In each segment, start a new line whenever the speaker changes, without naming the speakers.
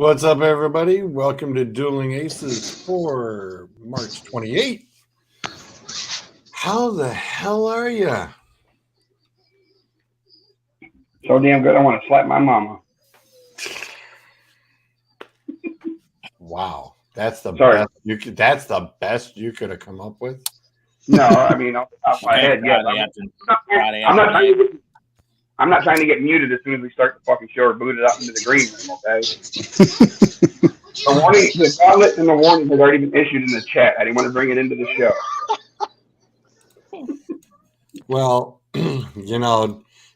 What's up, everybody? Welcome to Dueling Aces for March 28th. How the hell are you?
So damn good, I want to slap my mama.
Wow, that's the
Sorry.
best you could. That's the best you could have come up with.
No, I mean off the top of my head, yes. I'm not trying to get. I'm not trying to get muted as soon as we start the fucking show or booted out into the green room. Okay. The gauntlet and the warning has already been issued in the chat. I didn't want to bring it into the show.
Well,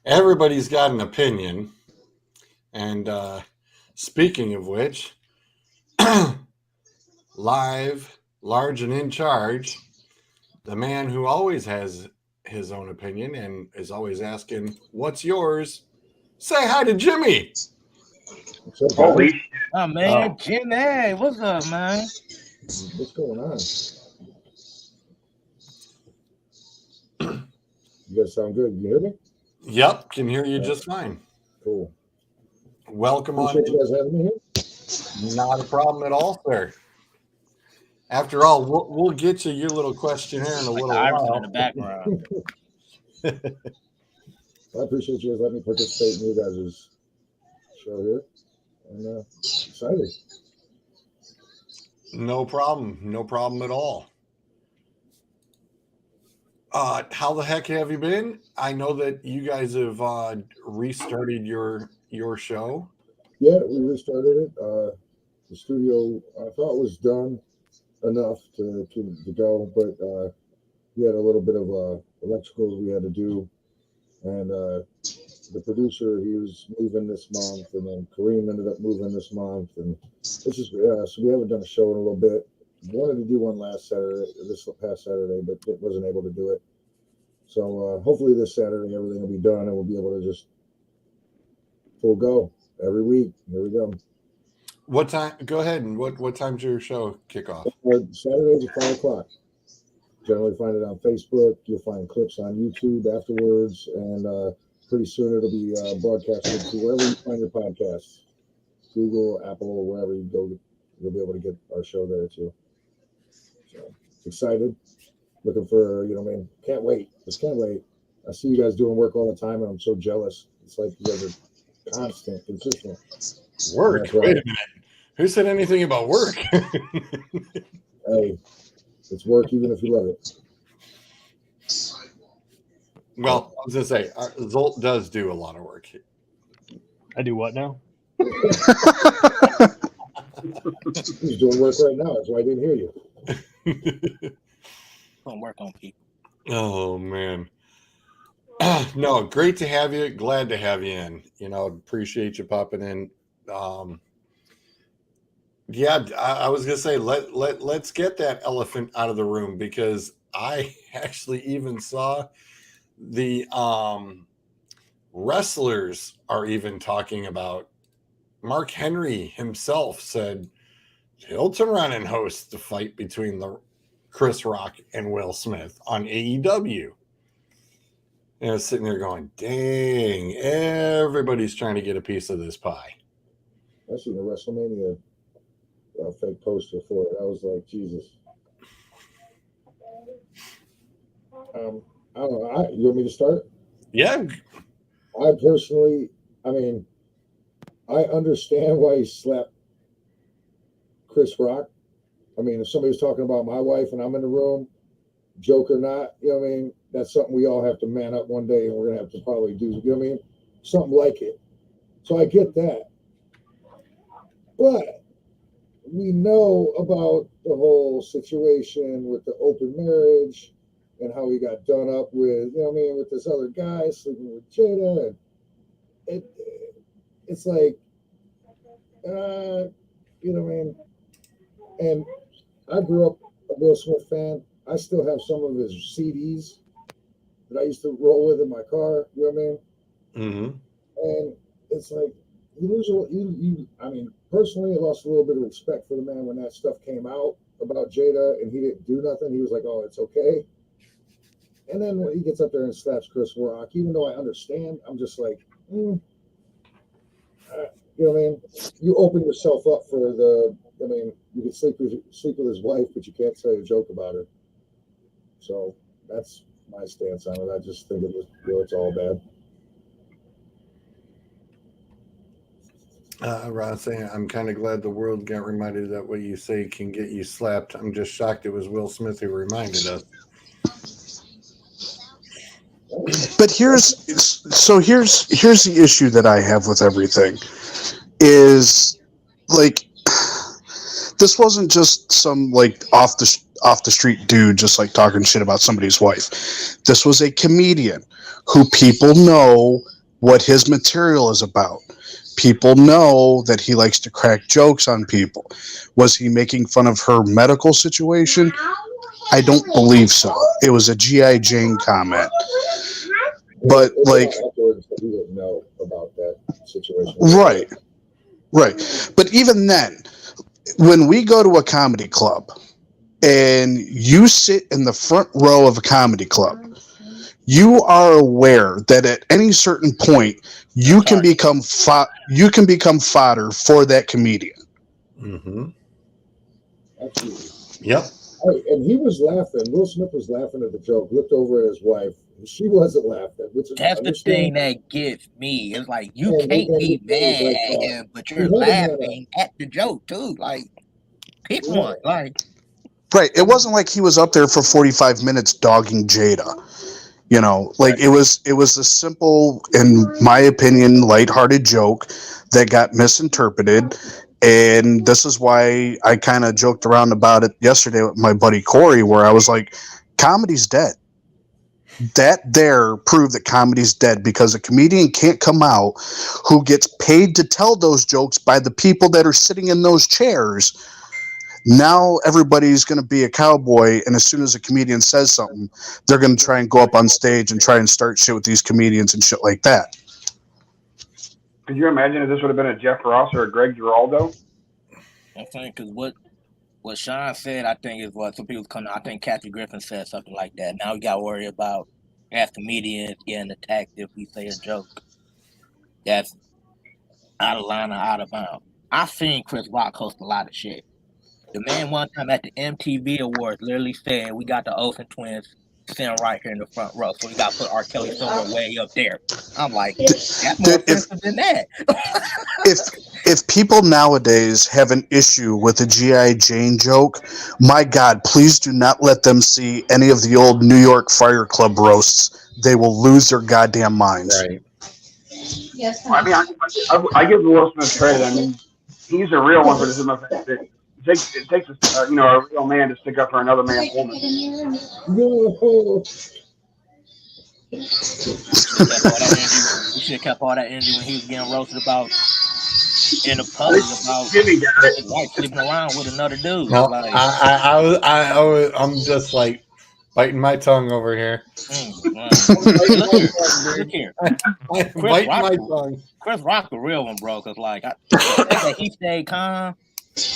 everybody's got an opinion, and speaking of which, live, large, and in charge, the man who always has his own opinion and is always asking, "What's yours?" Say hi to Jimmy.
Holy shit.
Oh man, Jimmy, what's up, man?
What's going on? You guys sound good. You hear me?
Yep, can hear you just fine.
Cool.
Welcome on.
Appreciate you guys having me here.
Not a problem at all, sir. After all, we'll get you your little questionnaire in a little while.
In the background.
I appreciate you guys letting me participate in you guys' show here. And excited.
No problem. No problem at all. How the heck have you been? I know that you guys have restarted your show.
Yeah, we restarted it. The studio, I thought was done enough to go, but we had a little bit of electricals we had to do. And the producer, he was moving this month, and then Kareem ended up moving this month, and it's just so we haven't done a show in a little bit. Wanted to do one this past Saturday, but wasn't able to do it. So hopefully this Saturday everything will be done, and we'll be able to just full go every week. Here we go.
What time? Go ahead. And what time's your show kick off?
Saturdays at 5:00. Generally find it on Facebook. You'll find clips on YouTube afterwards, and pretty soon it'll be broadcasted to wherever you find your podcasts. Google, Apple, wherever you go, you'll be able to get our show there too. So excited. Looking for, can't wait. Just can't wait. I see you guys doing work all the time, and I'm so jealous. It's like you guys are constant, consistent.
Work? Wait a minute. Who said anything about work?
Hey, it's work even if you love it.
Well, I was going to say, Zolt does do a lot of work.
I do what now?
He's doing work right now. That's why I didn't hear you.
Don't work on people.
Oh, man. No, great to have you. Glad to have you in. Appreciate you popping in. Yeah, I was gonna say let's get that elephant out of the room, because I actually even saw the wrestlers are even talking about. Mark Henry himself said he'll turn around and host the fight between the Chris Rock and Will Smith on AEW. And I was sitting there going, dang, everybody's trying to get a piece of this pie.
I seen the WrestleMania fake poster for it. I was like, Jesus. I don't know. You want me to start?
Yeah.
I personally, I understand why he slapped Chris Rock. If somebody's talking about my wife and I'm in the room, joke or not, that's something we all have to man up one day, and we're gonna have to probably do. Something like it. So I get that, but we know about the whole situation with the open marriage and how he got done up with, with this other guy sleeping with Jada, and it's like, and I grew up a Will Smith fan. I still have some of his CDs that I used to roll with in my car.
Mm-hmm.
And it's like, personally, I lost a little bit of respect for the man when that stuff came out about Jada, and he didn't do nothing. He was like, oh, it's okay. And then when he gets up there and slaps Chris Rock, even though I understand, I'm just like, You know what I mean? You open yourself up for the. I mean, you can sleep with his wife, but you can't say a joke about her. So that's my stance on it. I just think it's all bad.
Ron saying, I'm kind of glad the world got reminded that what you say can get you slapped. I'm just shocked it was Will Smith who reminded us.
But here's the issue that I have with everything is like this wasn't just some like off the street dude just like talking shit about somebody's wife. This was a comedian who people know what his material is about. People know that he likes to crack jokes on people. Was he making fun of her medical situation? I don't believe so. It was a G.I. Jane comment. But like,
he didn't know about that situation.
Right. But even then, when we go to a comedy club and you sit in the front row of a comedy club, you are aware that at any certain point you can become fodder for that comedian.
Mm-hmm.
Absolutely.
Yep.
And he was laughing. Will Smith was laughing at the joke. Looked over at his wife. She wasn't laughing.
That's the thing that gets me. It's like you can't be mad at him, but you're laughing at the joke too. Like, pick one. Like,
right. It wasn't like he was up there for 45 minutes dogging Jada. You know, like it was a simple, in my opinion, lighthearted joke that got misinterpreted. And this is why I kind of joked around about it yesterday with my buddy Corey, where I was like, comedy's dead. That there proved that comedy's dead because a comedian can't come out who gets paid to tell those jokes by the people that are sitting in those chairs. Now everybody's going to be a cowboy, and as soon as a comedian says something, they're going to try and go up on stage and try and start shit with these comedians and shit like that.
Could you imagine if this would have been a Jeff Ross or a Greg Giraldo?
I think because what Sean said, I think is what some people come. I think Kathy Griffin said something like that. Now we got to worry about as comedians getting attacked if we say a joke that's out of line or out of bounds. I've seen Chris Rock host a lot of shit. The man one time at the MTV Awards literally said, "We got the Olsen twins sitting right here in the front row, so we got to put R. Kelly somewhere way up there." I'm like, that's more offensive than that.
if people nowadays have an issue with a G.I. Jane joke, my God, please do not let them see any of the old New York Fire Club roasts. They will lose their goddamn minds.
Right.
Yes. I mean, I give Will Smith credit. I mean, he's a real one for this. It takes a real man to stick up for another man's woman.
You should have kept all that energy when he was getting roasted about in the public about his wife sleeping around with another dude.
No,
like,
I'm just like biting my tongue over here.
Look here. Chris Rock the real one, bro. Cause like the fact that he stayed calm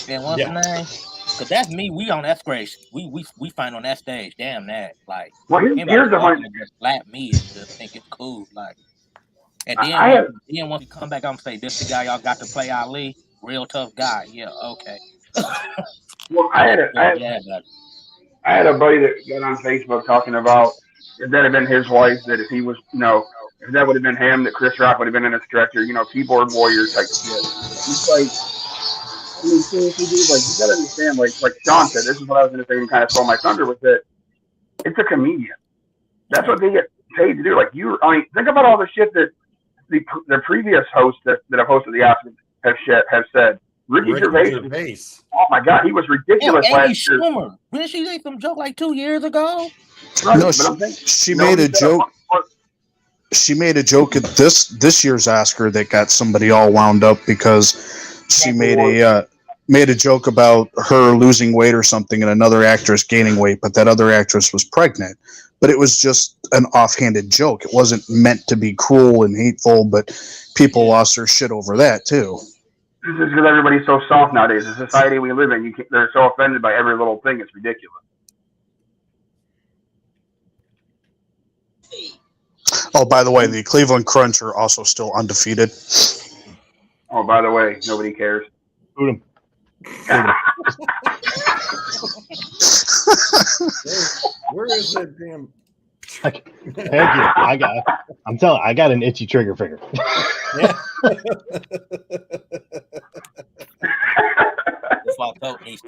and what's the name? Cause that's me. We on that stage. We find on that stage. Damn that. Like,
here's the one.
Just slap me and just think it's cool. Like, and then once you come back, I'm gonna say this the guy y'all got to play Ali. Real tough guy. Yeah. Okay.
Well, I had a buddy that got on Facebook talking about if that had been his wife, that if he was, if that would have been him, that Chris Rock would have been in his stretcher, keyboard warrior type shit. It's like, I mean, seriously, dude, like, you gotta understand, like Sean said, this is what I was gonna say and kind of stole my thunder with it. It's a comedian. That's what they get paid to do. Like, think about all the shit that the previous hosts that have hosted the Oscars have said. Ricky Gervais. Oh my God, he was ridiculous last year.
Didn't she say some joke like 2 years ago?
Right, no, she made a joke. She made a joke at this year's Oscar that got somebody all wound up because she made a joke about her losing weight or something and another actress gaining weight, but that other actress was pregnant. But it was just an offhanded joke. It wasn't meant to be cruel and hateful, but people lost their shit over that too.
This is because everybody's so soft nowadays. The society we live in, they're so offended by every little thing. It's ridiculous.
Oh, by the way, the Cleveland Crunch are also still undefeated.
Oh, by the way, nobody cares.
Boot him.
Where is that damn?
Thank you. I'm telling you, I got an itchy trigger finger.
Yeah.
That's why Zolt needs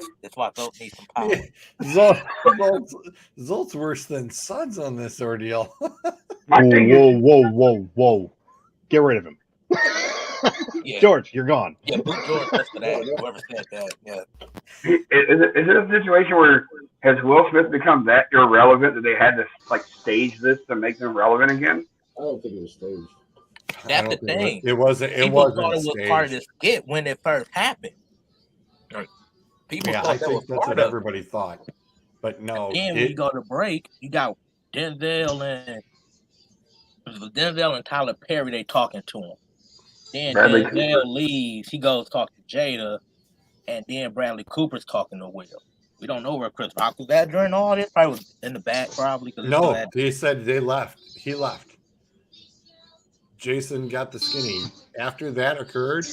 some power.
Zolt's worse than Suds on this ordeal.
Whoa. Get rid of him.
Yeah.
George, you're gone.
Yeah, boot George just for that. Whoever said that. Yeah.
Is it a situation where has Will Smith become that irrelevant that they had to like stage this to make them relevant again?
I don't think it was staged.
That's the thing.
It wasn't. It
People
wasn't
thought it was
staged.
part of the skit when it first happened. People
Yeah,
thought
I
that
think
was
that's
part
what
of
everybody thought. But no,
it. Then when you go to break, you got Denzel and Tyler Perry. They talking to him. Then
Bradley
Denzel
Cooper.
leaves. He goes talk to Jada, and then Bradley Cooper's talking to Will. We don't know where Chris Rock was at during all this. Probably was in the back, probably.
no, they said they left. He left. Jason got the skinny. After that occurred,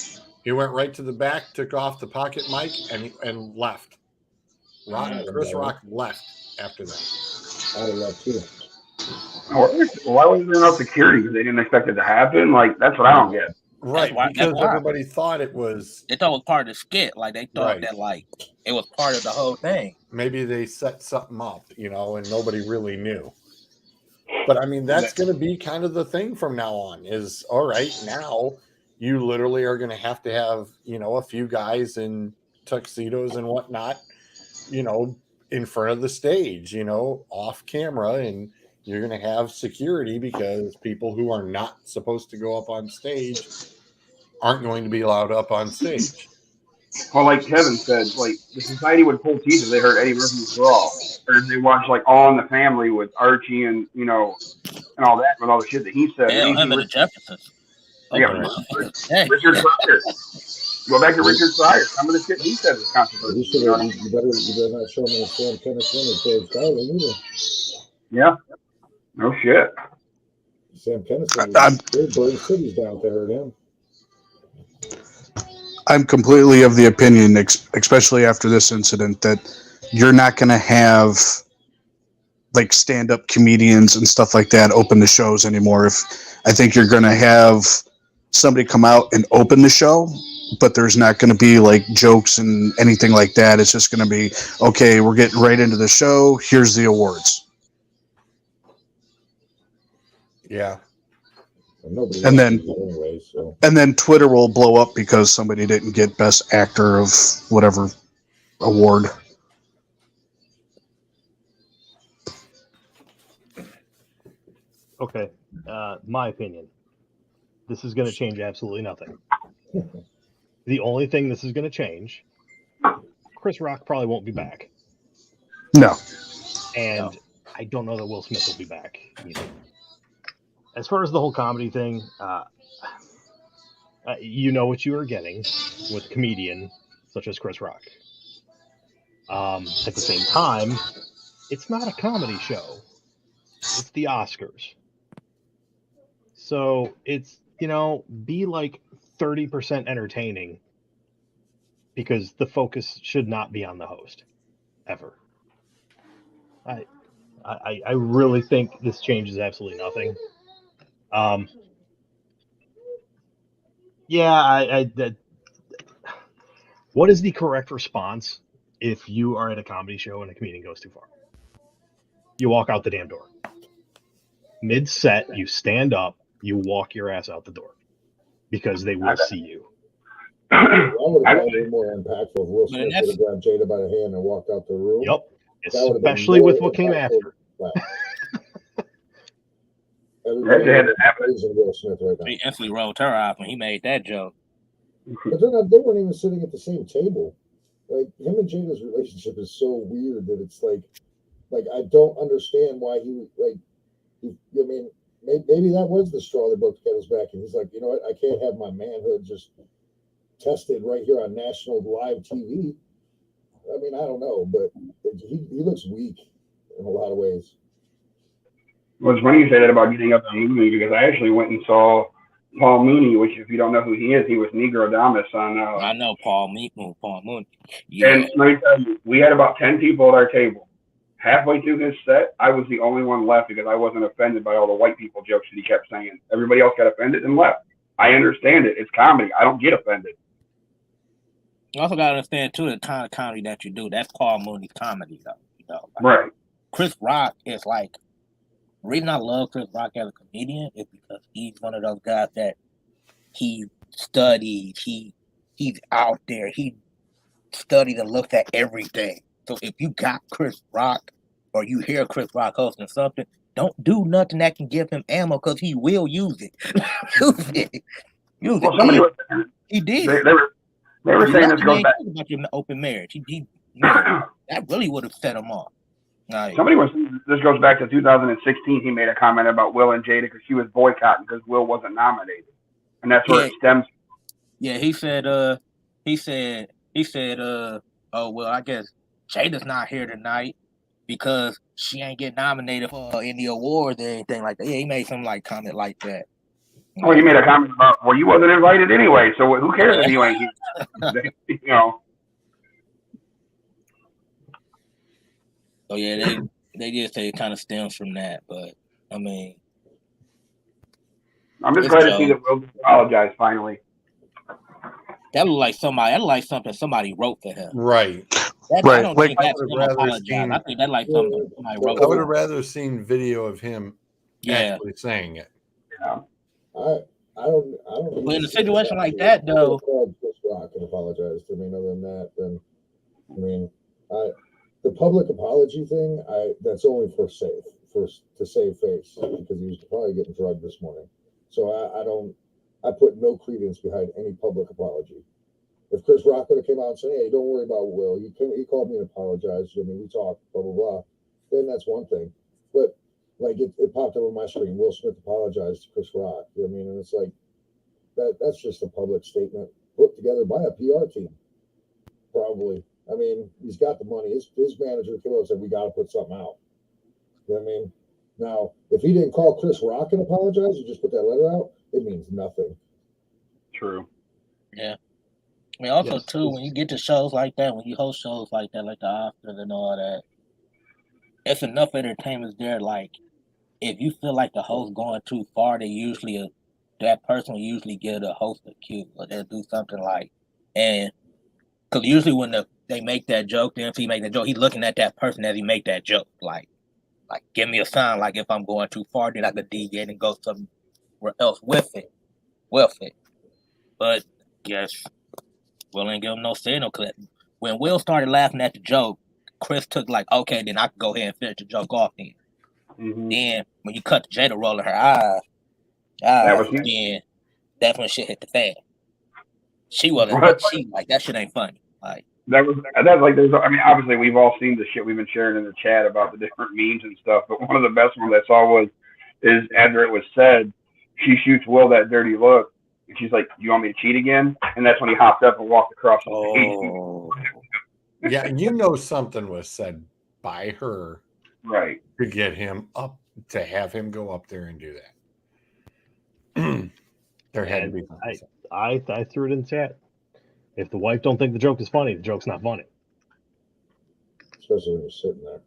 he went right to the back, took off the pocket mic, and left. Chris Rock left after that.
I'd have left too.
Why wasn't there no security? Because they didn't expect it to happen. Like that's what I don't get.
Right, because everybody thought it was.
They thought it was part of the skit. Like they thought that like it was part of the whole thing.
Maybe they set something up, and nobody really knew. But I mean, that's going to be kind of the thing from now on. Is all right. Now you literally are going to have a few guys in tuxedos and whatnot, in front of the stage, off camera, and you're going to have security because people who are not supposed to go up on stage aren't going to be allowed up on stage.
Well, like Kevin said, like the society would pull teeth if they heard Eddie Murphy's Raw, or if they watched like All in the Family with Archie and and all that with all the shit that he said.
Hell, him and the Jeffersons.
Yeah, Richard Pryor. Go back to Richard Pryor. Some of the shit he said was controversial.
You better not show me Sam Kinison or George Carlin either.
Yeah. No shit.
Sam Kinison burned cities down to hurt him.
I'm completely of the opinion, especially after this incident, that you're not going to have like stand-up comedians and stuff like that open the shows anymore. I think you're going to have somebody come out and open the show, but there's not going to be like jokes and anything like that. It's just going to be, okay, we're getting right into the show. Here's the awards.
Yeah.
And then Twitter will blow up because somebody didn't get best actor of whatever award.
Okay, my opinion. This is going to change absolutely nothing. The only thing this is going to change, Chris Rock probably won't be back.
No.
And I don't know that Will Smith will be back either. As far as the whole comedy thing, you know what you are getting with a comedian such as Chris Rock. At the same time, it's not a comedy show. It's the Oscars. So it's, be like 30% entertaining because the focus should not be on the host ever. I really think this changes absolutely nothing. What is the correct response if you are at a comedy show and a comedian goes too far? You walk out the damn door. Mid-set, you stand up, you walk your ass out the door because they will see you.
I would have been more impactful if Will Smith would have grabbed Jada by the hand and walked out the room.
Yep, especially with what came after.
Will Smith right now.
He instantly rolled her off when he made that joke.
But they weren't even sitting at the same table. Like him and Jada's relationship is so weird that it's like I don't understand why maybe that was the straw that broke the camel's back, and he's like, you know what, I can't have my manhood just tested right here on national live TV. I mean, I don't know, but he looks weak in a lot of ways.
Well, it's funny you say that about getting up in the movie because I actually went and saw Paul Mooney, which if you don't know who he is, he was Negro Damas on.
I know Paul Mooney. Yeah.
And let me tell you, we had about 10 people at our table. Halfway through his set, I was the only one left because I wasn't offended by all the white people jokes that he kept saying. Everybody else got offended and left. I understand it. It's comedy. I don't get offended.
You also got to understand, too, the kind of comedy that you do. That's Paul Mooney's comedy, though. Like,
Right.
Chris Rock is like, the reason I love Chris Rock as a comedian is because he's one of those guys that he studies, he's out there, he studies and looks at everything. So if you got Chris Rock or you hear Chris Rock hosting something, don't do nothing that can give him ammo because he will use it. Use
Well,
it.
somebody was,
He did.
They were saying this goes back.
About your open marriage. That really would have set him off.
Somebody was. This goes back to 2016. He made a comment about Will and Jada because she was boycotting because Will wasn't nominated, and that's where it stems.
Yeah, he said. Oh well, I guess Jada's not here tonight because she ain't get nominated for any awards or anything like that. Yeah, he made some like comment like that.
Well, he made a comment about, well, you wasn't invited anyway, so who cares if you ain't here? You know.
So yeah, they did say it kind of stems from that, but I mean,
I'm just glad to see that Will apologize finally.
That looked like something somebody wrote for him.
Right.
I don't think that's him apologizing. I think that's like something somebody wrote for him.
I would have rather seen video of him actually saying it.
Yeah.
I don't.
But in a situation like that, though,
Chris Rock and apologized to me. Other than that, then the public apology thing, that's only to save face because he was probably getting drugged this morning. So I put no credence behind any public apology. If Chris Rock would have came out and said, "Hey, don't worry about Will. He called me and apologized. I mean, we talked, blah blah blah," then that's one thing. But like it popped up on my screen. Will Smith apologized to Chris Rock. You know what I mean? And it's like that's just a public statement put together by a PR team. Probably. I mean, he's got the money. His manager came out and said, "We got to put something out." You know what I mean? Now, if he didn't call Chris Rock and apologize, he just put that letter out, it means nothing.
True.
Yeah. I mean, also, too, when you get to shows like that, when you host shows like that, like the Oscars and all that, it's enough entertainment there. Like, if you feel like the host going too far, that person will usually give the host a cue, or they'll do something like, and because usually when they make that joke, the MC make that joke, he's looking at that person as he make that joke, like give me a sign, like if I'm going too far, then I could deviate and go somewhere else with it. But yes, Will ain't give him no signal clip. When Will started laughing at the joke, Chris took like, okay, then I can go ahead and finish the joke off then.
Mm-hmm.
Then when you cut Jada rolling her eyes, then that's when shit hit the fan. She wasn't. Right. She like that shit ain't funny. Like
that's like there's. I mean, obviously we've all seen the shit we've been sharing in the chat about the different memes and stuff. But one of the best ones I saw is after it was said, she shoots Will that dirty look, and she's like, "You want me to cheat again?" And that's when he hopped up and walked across the stage.
Yeah, something was said by her,
right,
to get him up, to have him go up there and do that. There had to be.
I threw it in the chat. If the wife don't think the joke is funny, the joke's not funny.
Especially when you're sitting there.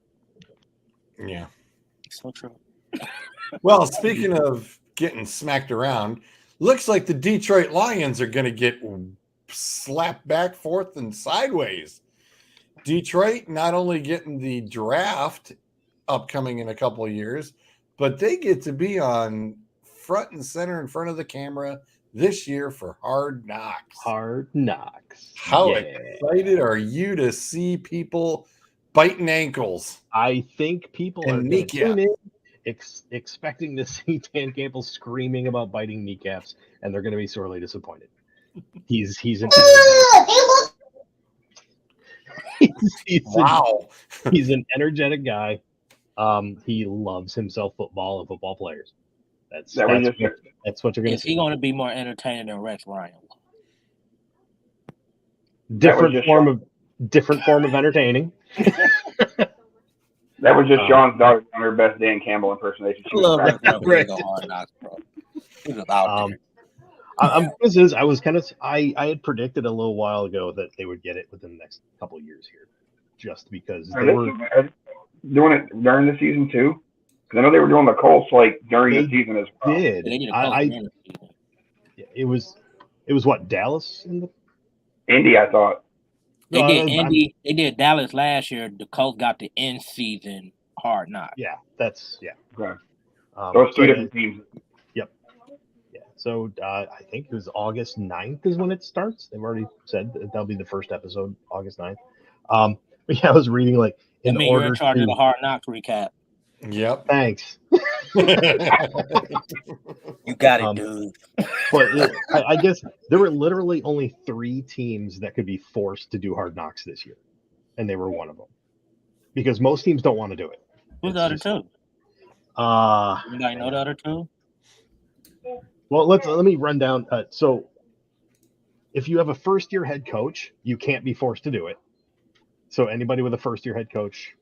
Yeah.
So true.
Well, speaking of getting smacked around, looks like the Detroit Lions are going to get slapped back, forth, and sideways. Detroit not only getting the draft upcoming in a couple of years, but they get to be on front and center in front of the camera this year for Hard Knocks.
Hard Knocks.
How excited are you to see people biting ankles?
I think people are going to tune in expecting to see Dan Campbell screaming about biting kneecaps, and they're going to be sorely disappointed. He's an he's an energetic guy. He loves himself football and football players. That's what you're going to see.
Is he going to be more entertaining than Rex Ryan?
Different form of entertaining.
That was just Sean's daughter doing her best Dan Campbell impersonation. She was
Hard Knocks, bro. He was out there.
This is, I was kind of, I had predicted a little while ago that they would get it within the next couple of years here, just because
Are they doing it during the season too? Because I know they were doing the Colts like during the season as well.
did.
They did a Colts during the season.
It was what, Dallas in the
Indy, I thought.
They did Indy. They did Dallas last year. The Colts got the end season Hard Knocks.
Yeah, that's
Okay. Those two different teams.
Yep. Yeah. So I think it was August 9th is when it starts. They've already said that that'll be the first episode, August 9th. But yeah, I was reading like
you're in charge of the Hard Knocks recap.
Yep.
Thanks.
You got it, dude.
But I guess there were literally only 3 teams that could be forced to do Hard Knocks this year, and they were one of them, because most teams don't want to do it.
Who's the other 2? Anybody know the other 2?
Well, let me run down. So, if you have a first-year head coach, you can't be forced to do it. So, anybody with a first-year head coach,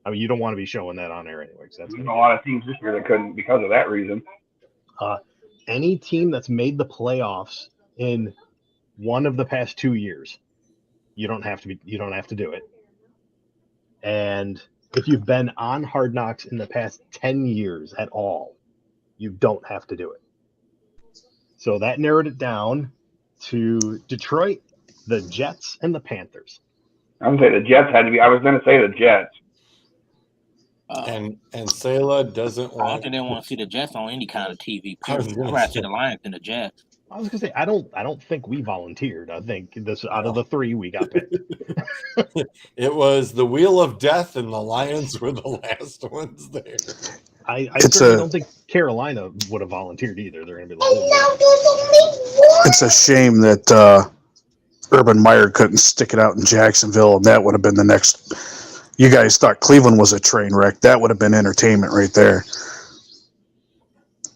I mean, you don't want to be showing that on air anyway. That's
There's a lot of teams this year that couldn't because of that reason.
Any team that's made the playoffs in one of the past 2 years, you don't have to do it. And if you've been on Hard Knocks in the past 10 years at all, you don't have to do it. So that narrowed it down to Detroit, the Jets, and the Panthers.
I would say the Jets had to be. I was going to say the Jets.
And Salah doesn't want.
I don't think they want to see the Jets on any kind of TV. I'd rather see the Lions than the Jets.
I was gonna say I don't think we volunteered. I think this out of the 3 we got picked.
It was the Wheel of Death, and the Lions were the last ones there.
I certainly don't think Carolina would have volunteered either. They're gonna be like,
it's a shame that Urban Meyer couldn't stick it out in Jacksonville, and that would have been the next. You guys thought Cleveland was a train wreck. That would have been entertainment right there.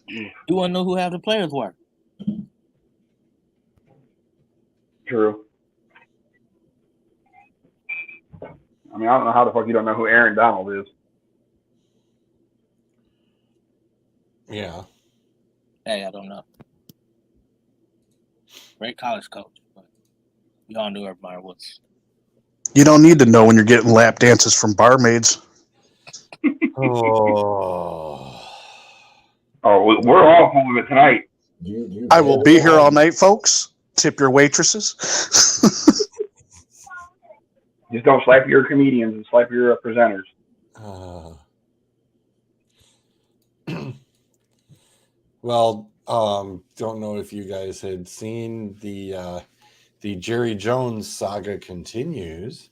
You want to know who half the players were?
True. I mean, I don't know how the fuck you don't know who Aaron Donald is.
Yeah.
Hey, I don't know. Great college coach, but you all knew everybody was.
You don't need to know when you're getting lap dances from barmaids.
Oh,
we're all home with it tonight.
I will be here all night, folks. Tip your waitresses.
Just don't slap your comedians and slap your presenters.
Well, don't know if you guys had seen the Jerry Jones saga continues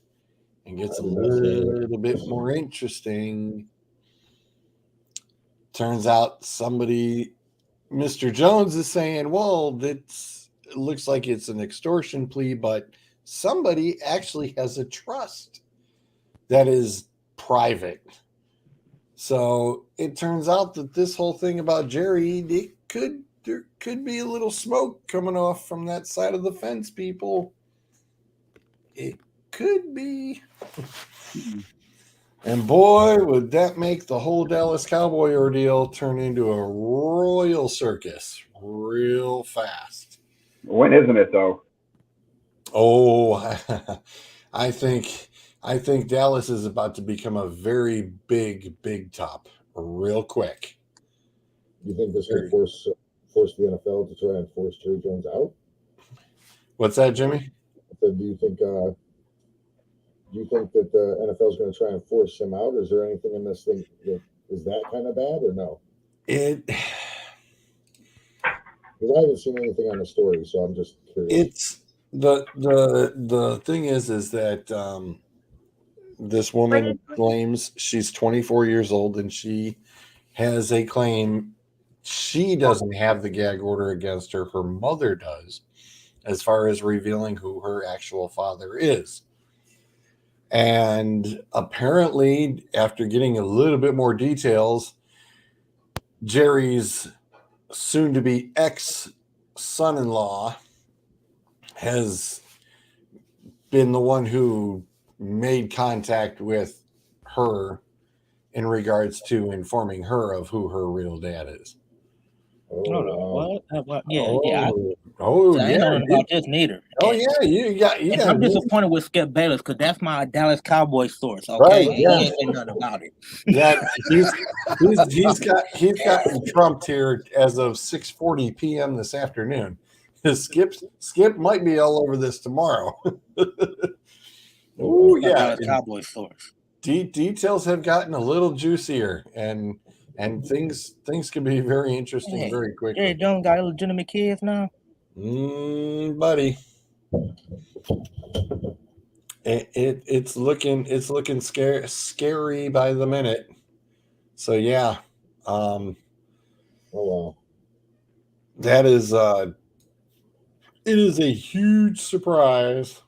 and gets a little bit more interesting. Turns out Mr. Jones is saying, well, it looks like it's an extortion plea, but somebody actually has a trust that is private. So it turns out that this whole thing about Jerry, there could be a little smoke coming off from that side of the fence, people. It could be. And boy, would that make the whole Dallas Cowboy ordeal turn into a royal circus real fast.
When isn't it, though?
Oh, I think Dallas is about to become a very big top real quick.
You think this could force the NFL to try and force Jerry Jones out?
What's that, Jimmy?
Do you think that the NFL is going to try and force him out? Is there anything in this thing that is that kind of bad, or no? Because I haven't seen anything on the story, so I'm just curious.
It's the thing is that this woman claims she's 24 years old and she has a claim. She doesn't have the gag order against her. Her mother does, as far as revealing who her actual father is. And apparently, after getting a little bit more details, Jerry's soon-to-be ex-son-in-law has been the one who made contact with her in regards to informing her of who her real dad is.
Hold on, what? Yeah.
Oh,
I ain't know nothing about this neither.
Oh,
And-
yeah, you got.
I'm disappointed with Skip Bayless because that's my Dallas Cowboys source. Okay,
Right,
he
yeah.
ain't say nothing about it.
Yeah, he's gotten trumped here as of 6:40 p.m. this afternoon. Skip might be all over this tomorrow. Oh
My
yeah,
Dallas Cowboys source.
details have gotten a little juicier, and things can be very interesting
Hey,
very
Jerry
quickly.
Jones got illegitimate kids now.
Buddy, it's looking scary by the minute. So yeah,
Oh wow.
that is it is a huge surprise,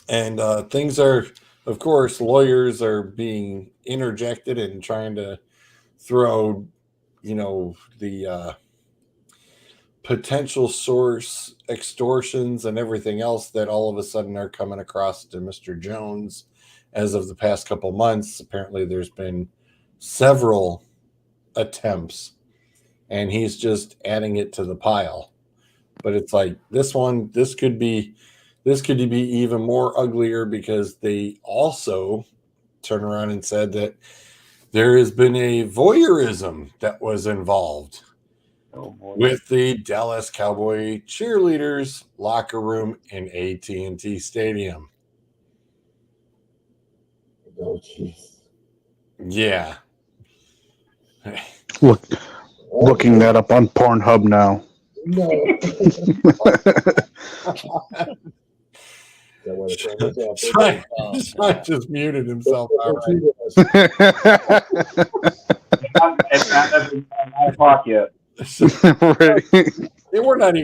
and things are, of course, lawyers are being interjected and trying to throw, the potential source extortions and everything else that all of a sudden are coming across to Mr. Jones as of the past couple months. Apparently, there's been several attempts, and he's just adding it to the pile. But it's like this could be even more uglier because they also turn around and said that there has been a voyeurism that was involved with the Dallas Cowboy cheerleaders locker room in AT&T Stadium.
Oh jeez.
Yeah.
Looking that up on Pornhub now.
No.
Sean just muted himself. All right.
It's not 9 o'clock yet.
We're not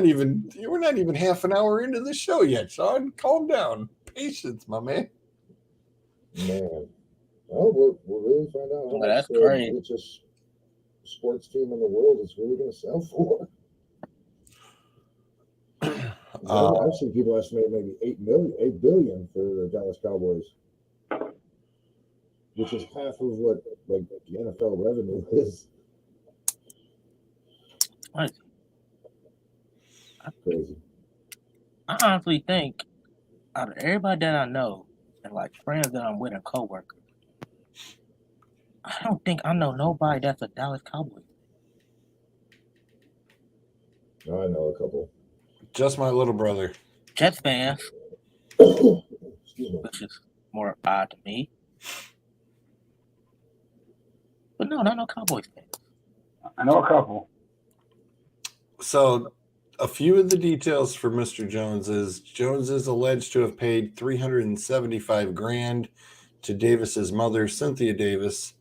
even half an hour into the show yet, Sean. Calm down. Patience, my man.
Man. Oh, we'll really find out how much the richest sports team in the world is really going to sell for. I've seen people estimate maybe $8 billion for the Dallas Cowboys, which is half of what the NFL revenue is. Crazy.
I honestly think out of everybody that I know and like friends that I'm with and coworkers, I don't think I know nobody that's a Dallas Cowboy.
I know a couple.
Just my little brother.
Jets fans, which is more odd to me. But no, not no Cowboys fans.
I know a couple.
So, a few of the details for Mr. Jones is alleged to have paid $375,000 to Davis's mother, Cynthia Davis,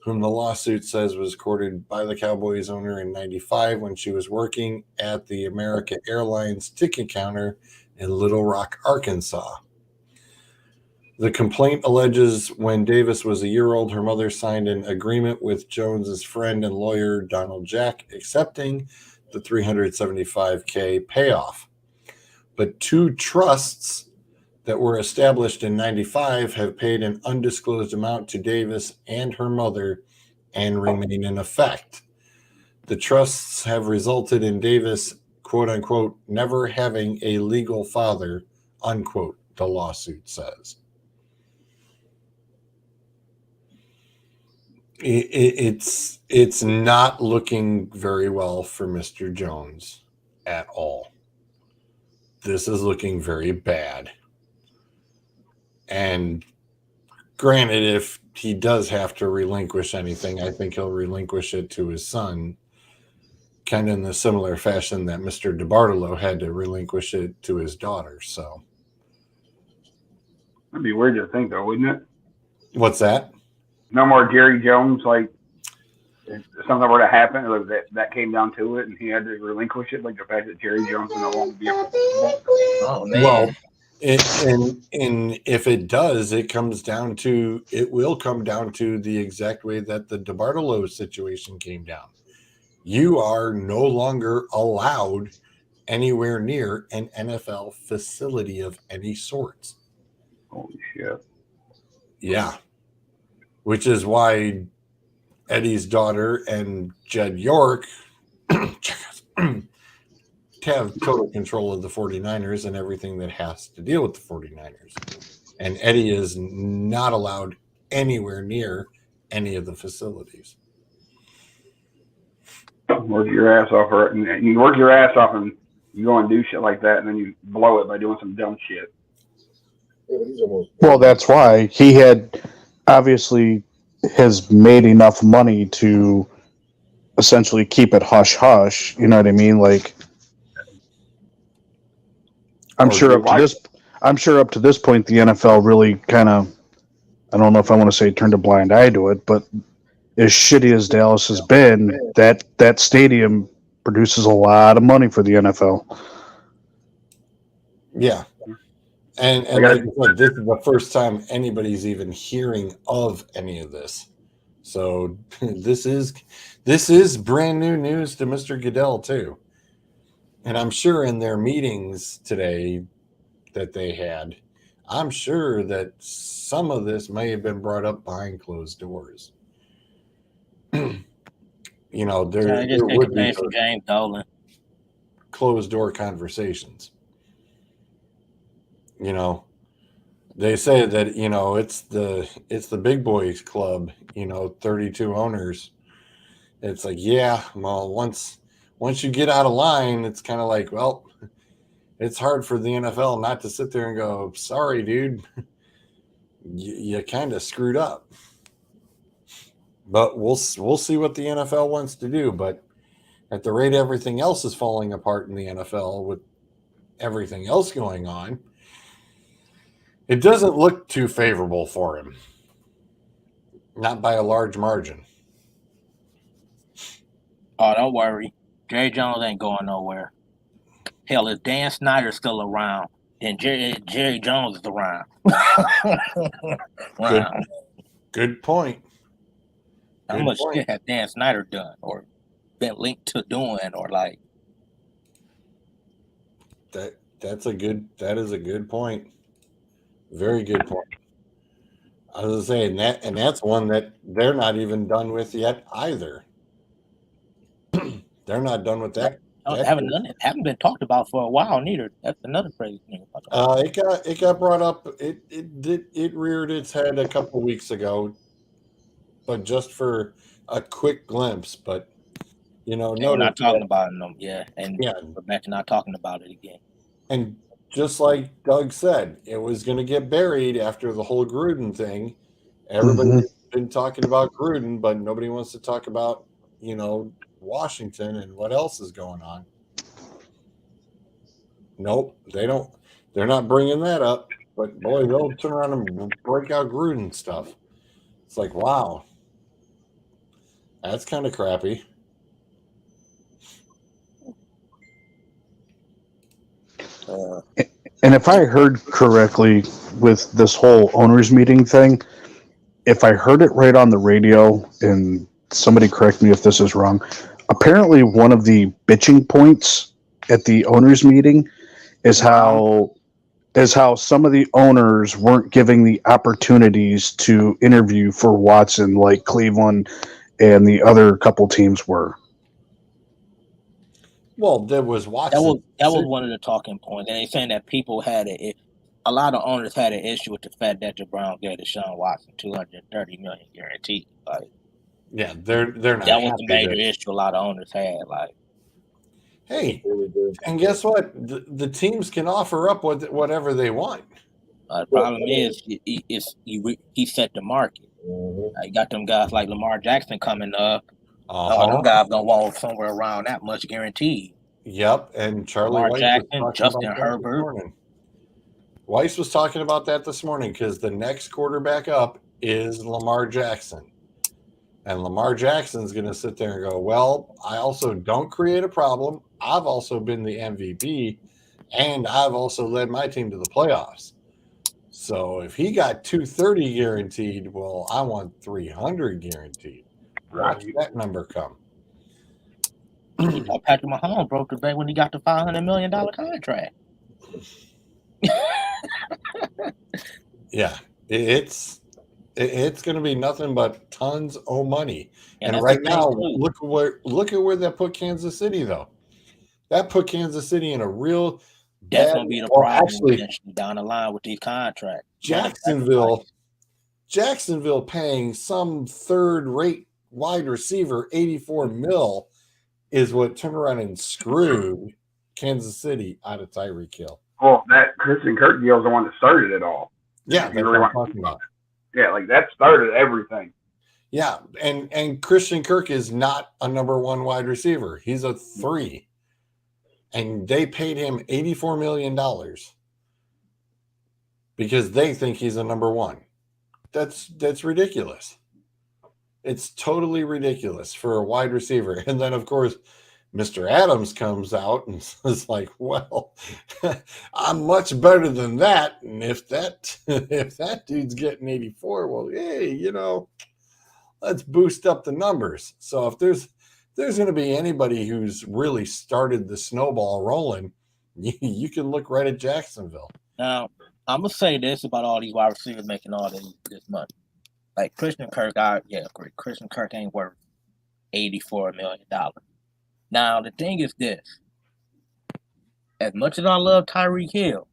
whom the lawsuit says was courted by the Cowboys owner in '95 when she was working at the American Airlines ticket counter in Little Rock, Arkansas. The complaint alleges when Davis was a year old, her mother signed an agreement with Jones's friend and lawyer, Donald Jack, accepting the $375,000 payoff. But two trusts that were established in '95 have paid an undisclosed amount to Davis and her mother and remain in effect. The trusts have resulted in Davis, quote unquote, never having a legal father, unquote, the lawsuit says. It's not looking very well for Mr. Jones at all. This is looking very bad. And granted, if he does have to relinquish anything, I think he'll relinquish it to his son, kind of in the similar fashion that Mr. DeBartolo had to relinquish it to his daughter. So
That'd be weird to think, though, wouldn't it?
What's that?
No more Jerry Jones, like if something were to happen, or that came down to it, and he had to relinquish it, like the fact that Jerry Jones will no longer be able to.
Oh man.
Well, and if it does, it will come down to the exact way that the DeBartolo situation came down. You are no longer allowed anywhere near an NFL facility of any sort.
Holy shit.
Yeah. Which is why Eddie's daughter and Jed York to have total control of the 49ers and everything that has to deal with the 49ers. And Eddie is not allowed anywhere near any of the facilities.
Work your ass off, and you work your ass off, and you go and do shit like that, and then you blow it by doing some dumb shit.
Yeah, but he's almost.
Well, that's why he had obviously has made enough money to essentially keep it hush hush. You know what I mean? Like, I'm sure up to this point, the NFL really kind of, I don't know if I want to say turned a blind eye to it, but as shitty as Dallas has been, that stadium produces a lot of money for the NFL.
Yeah. And like I said, this is the first time anybody's even hearing of any of this. So this is brand new news to Mr. Goodell too. And I'm sure in their meetings today that they had, I'm sure that some of this may have been brought up behind closed doors. You know, there would be
from James Dolan.
Closed door conversations. You know, they say that, you know, it's the big boys club, you know, 32 owners. It's like, yeah, well, once you get out of line, it's kind of like, well, it's hard for the NFL not to sit there and go, sorry, dude, you kind of screwed up. But we'll see what the NFL wants to do. But at the rate everything else is falling apart in the NFL with everything else going on, it doesn't look too favorable for him. Not by a large margin.
Oh, don't worry. Jerry Jones ain't going nowhere. Hell, if Dan Snyder's still around, then Jerry Jones is around.
Wow. Good point.
How much shit has Dan Snyder done or been linked to doing or like?
That is a good point. Very good point. I was saying that, and that's one that they're not even done with yet either. They're not done with that.
Haven't been talked about for a while neither. That's another crazy thing.
It got brought up. It reared its head a couple weeks ago, but just for a quick glimpse. But you know,
we're not talking about it no, and we're back to not talking about it again.
And just like Doug said, it was going to get buried after the whole Gruden thing. Everybody's been talking about Gruden, but nobody wants to talk about, you know, Washington and what else is going on. Nope, they don't. They're not bringing that up. But boy, they'll turn around and break out Gruden stuff. It's like, wow, that's kind of crappy.
And if I heard correctly with this whole owners meeting thing, if I heard it right on the radio, and somebody correct me if this is wrong, apparently one of the bitching points at the owners meeting is how some of the owners weren't giving the opportunities to interview for Watson like Cleveland and the other couple teams were.
Well, there was Watson.
That was one of the talking points, and they're saying that people had a lot of owners had an issue with the fact that the Browns gave Deshaun Watson $230 million guaranteed. Like,
yeah, they're not.
That was the major issue a lot of owners had. Like,
hey, and guess what? The teams can offer up whatever they want.
The problem is he set the market. You got them guys like Lamar Jackson coming up. Them guys don't want somewhere around that much guaranteed.
Yep, and Charlie
Lamar
Weiss
Jackson, Justin Herbert.
Weiss was talking about that this morning because the next quarterback up is Lamar Jackson. And Lamar Jackson's going to sit there and go, well, I also don't create a problem. I've also been the MVP, and I've also led my team to the playoffs. So if he got 230 guaranteed, well, I want 300 guaranteed. Watch that number come.
Patrick Mahomes broke the bank when he got the $500 million contract.
Yeah, it's It's going to be nothing but tons of money.
And
and
that's
right
the thing,
now,
too.
look at where that put Kansas City, though. That put Kansas City in a real
That's
bad.
gonna be the
Well,
problem
actually,
eventually down the line with these contracts.
Jacksonville paying some third-rate wide receiver 84 mil is what turned around and screwed Kansas City out of Tyreek Hill.
Well, that Christian Kirk deal is the one that started it all.
Yeah,
If
that's
you
what
really
I'm
want
talking about.
Yeah, like that started everything.
Yeah, and Christian Kirk is not a number one wide receiver. He's a 3. And they paid him $84 million because they think he's a number one. That's ridiculous. It's totally ridiculous for a wide receiver. And then, of course, Mr. Adams comes out and says, like, well, I'm much better than that. And if that dude's getting 84, well, hey, let's boost up the numbers. So if there's going to be anybody who's really started the snowball rolling, you can look right at Jacksonville.
Now, I'm gonna say this about all these wide receivers making all this money. Like Christian Kirk, Christian Kirk ain't worth $84 million. Now the thing is this: as much as I love Tyreek Hill,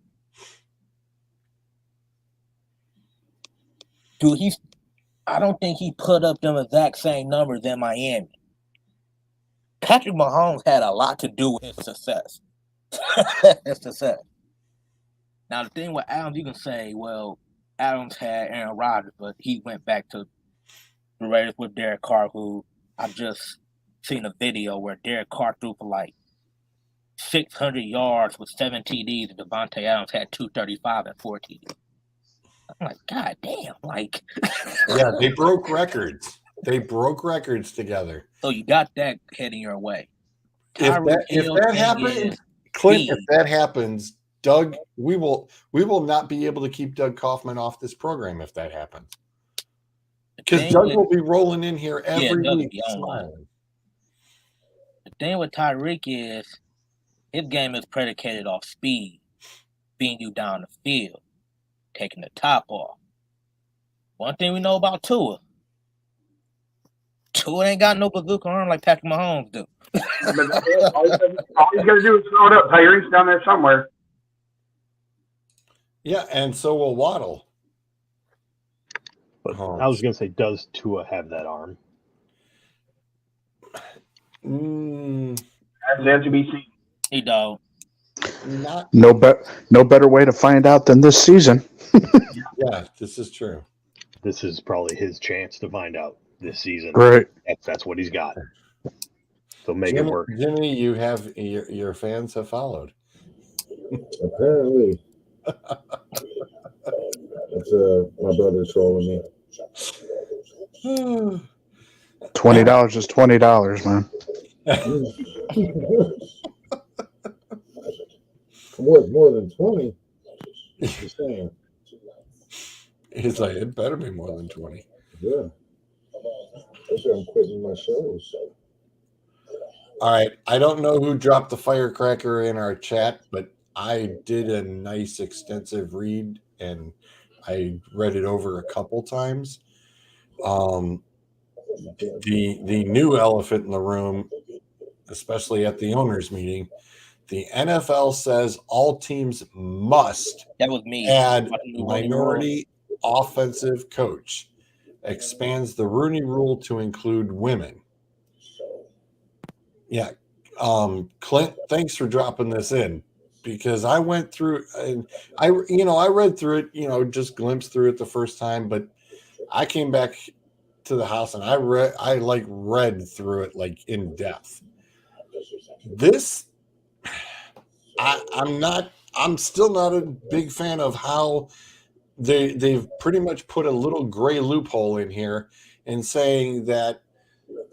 I don't think he put up them exact same numbers in Miami. Patrick Mahomes had a lot to do with his success. Now, the thing with Adams, you can say, well, Adams had Aaron Rodgers, but he went back to the Raiders with Derek Carr, who I just seen a video where Derek Carr threw for like 600 yards with 7 TDs, and Devontae Adams had 235 and 4 TDs. I'm like, God damn, like.
Yeah, they broke records. They broke records together.
So you got that heading your way.
If that happens, Clint, if that happens, Doug, we will not be able to keep Doug Kaufman off this program if that happens. Because Doug will be rolling in here every week smiling.
The thing with Tyreek is his game is predicated off speed, beating you down the field, taking the top off. One thing we know about Tua ain't got no bazooka arm like Patrick Mahomes do.
All he's got to do is throw it up. Tyreek's down there somewhere.
Yeah, and so will Waddle.
But I was going to say, does Tua have that arm?
That's to be seen.
He don't.
No better way to find out than this season.
Yeah, this is true.
This is probably his chance to find out this season.
Right.
That's what he's got. So make it work.
Jimmy, you have your fans have followed.
Apparently. That's my brother's trolling me.
$20 is $20, man.
More than 20. Just saying.
He's like, it better be more than 20.
Yeah. That's why I'm quitting my shows.
All right. I don't know who dropped the firecracker in our chat, but I did a nice extensive read and I read it over a couple times. The new elephant in the room, especially at the owners meeting, the NFL says all teams must add minority offensive coach, expands the Rooney Rule to include women. Yeah. Clint, thanks for dropping this in because I went through and I read through it, just glimpsed through it the first time, but I came back to the house and I read through it like in depth. This, I'm still not a big fan of how they've pretty much put a little gray loophole in here in saying that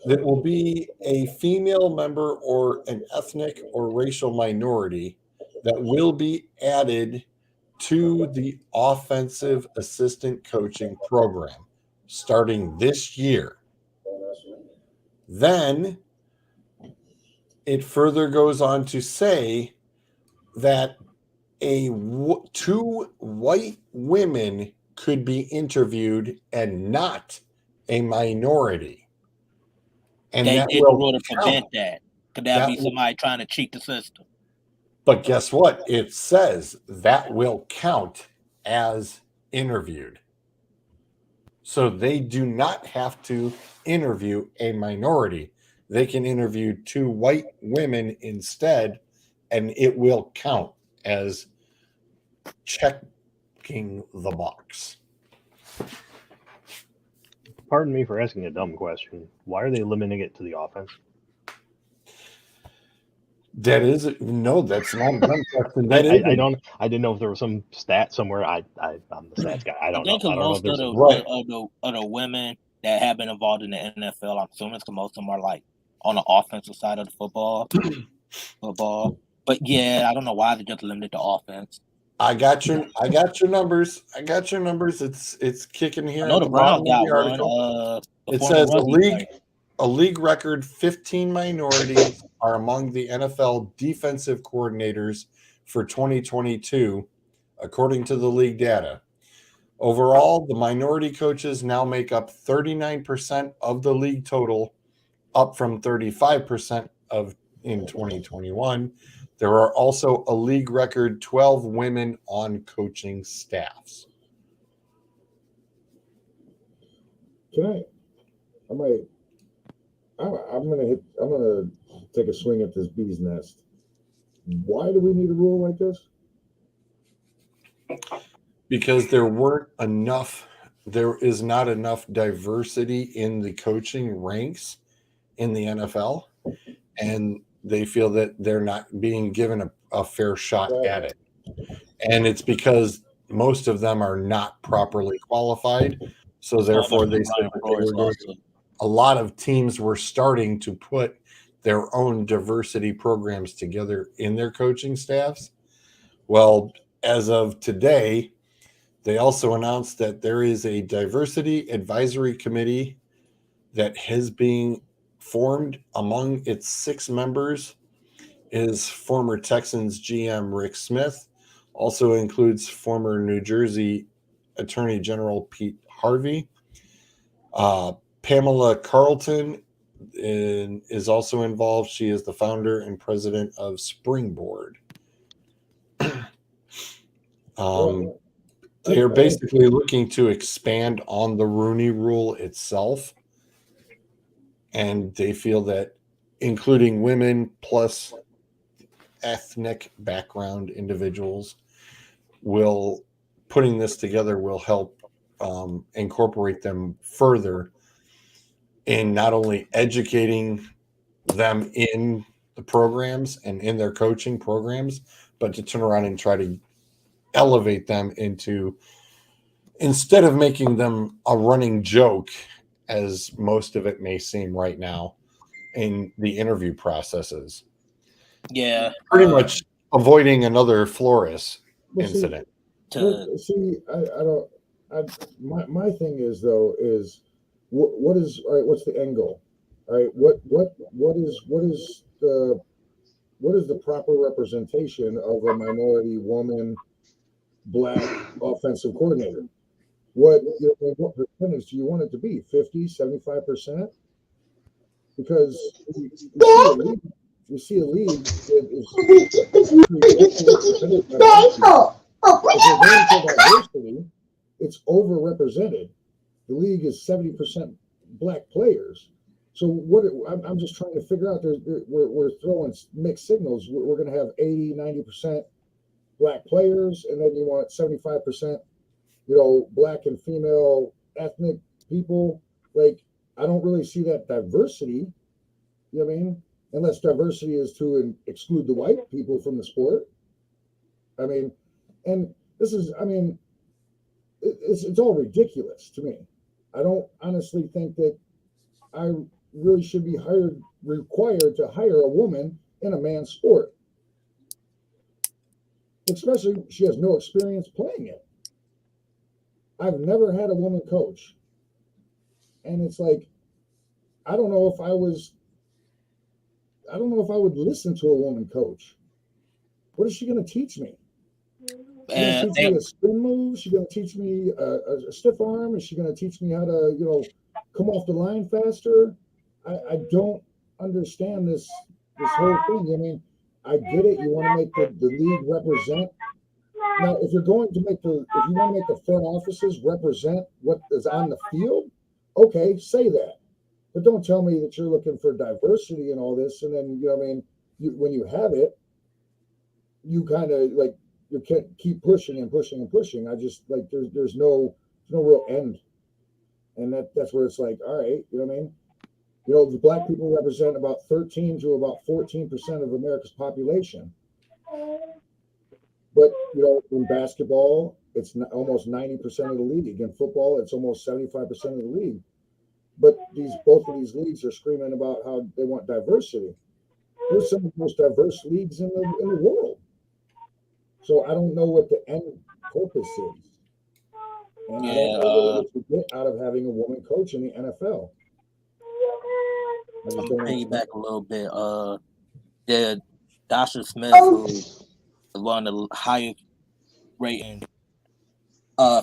there will be a female member or an ethnic or racial minority that will be added to the offensive assistant coaching program starting this year. Then it further goes on to say that two white women could be interviewed and not a minority. And
They
that
did the
will
rule to
count.
prevent that. Could that
That
be
will-
somebody trying to cheat the system?
But guess what? It says that will count as interviewed. So they do not have to interview a minority. They can interview 2 white women instead, and it will count as checking the box.
Pardon me for asking a dumb question. Why are they limiting it to the offense?
That is no, that's not a dumb question. That is
I don't. I didn't know if there was some stat somewhere. I'm the stats guy. I don't know.
think
I don't know if
most
there's.
of the women that have been involved in the NFL, I'm assuming because most of them are like on the offensive side of the football. But yeah, I don't know why they just limited to offense.
I got your numbers. It's kicking here
I know
at
the
the bottom
Browns
of
got
the
one.
article.
The
It
former
says
rugby player.
a league record 15 minorities are among the NFL defensive coordinators for 2022, according to the league data. Overall, the minority coaches now make up 39% of the league total, up from 35% in 2021. There are also a league record 12 women on coaching staffs.
Can I'm gonna take a swing at this bee's nest. Why do we need a rule like this?
Because there is not enough diversity in the coaching ranks in the NFL, and they feel that they're not being given a fair shot at it. And it's because most of them are not properly qualified. So therefore they said that they were going a lot of teams were starting to put their own diversity programs together in their coaching staffs. Well, as of today, they also announced that there is a diversity advisory committee that has been formed. Among its 6 members is former Texans GM Rick Smith, also includes former New Jersey Attorney General Pete Harvey. Pamela Carlton is also involved. She is the founder and president of Springboard. They are basically looking to expand on the Rooney Rule itself, and they feel that including women plus ethnic background individuals putting this together will help incorporate them further in not only educating them in the programs and in their coaching programs, but to turn around and try to elevate them into, instead of making them a running joke, as most of it may seem right now in the interview processes.
Yeah.
Pretty much avoiding another Flores incident.
My thing is though is what is all right? What's the end goal? All right, what is the proper representation of a minority woman, black offensive coordinator? What percentage do you want it to be? 50, 75%? Because we see a league that is diversity, it's overrepresented. The league is 70% black players. So I'm just trying to figure out. We're throwing mixed signals. We're going to have 80, 90% black players, and then you want 75%, black and female ethnic people. Like, I don't really see that diversity. You know what I mean? Unless diversity is to exclude the white people from the sport. I mean, and this is, it's all ridiculous to me. I don't honestly think that I really should be required to hire a woman in a man's sport. Especially she has no experience playing it. I've never had a woman coach. And it's like, I don't know if I would listen to a woman coach. What is she going to teach me? She's going to teach me a spin move. She's going to teach me a stiff arm. Is she going to teach me how to, come off the line faster? I don't understand this whole thing. I mean, I get it. You want to make the league represent. Now, if you want to make the front offices represent what is on the field, okay, say that. But don't tell me that you're looking for diversity and all this, and then when you have it, you kind of like you can't keep pushing and pushing and pushing. I just like there's no real end, and that's where it's like, all right, you know what I mean? The black people represent about 13 to about 14% of America's population. But in basketball, it's almost 90% of the league. In football, it's almost 75% of the league. But both of these leagues are screaming about how they want diversity. We're some of the most diverse leagues in the world. So I don't know what the end purpose is. And I don't know what you get out of having a woman coach in the NFL.
I'm gonna piggyback a little bit. The Dr. Smith, who is one of the highest rating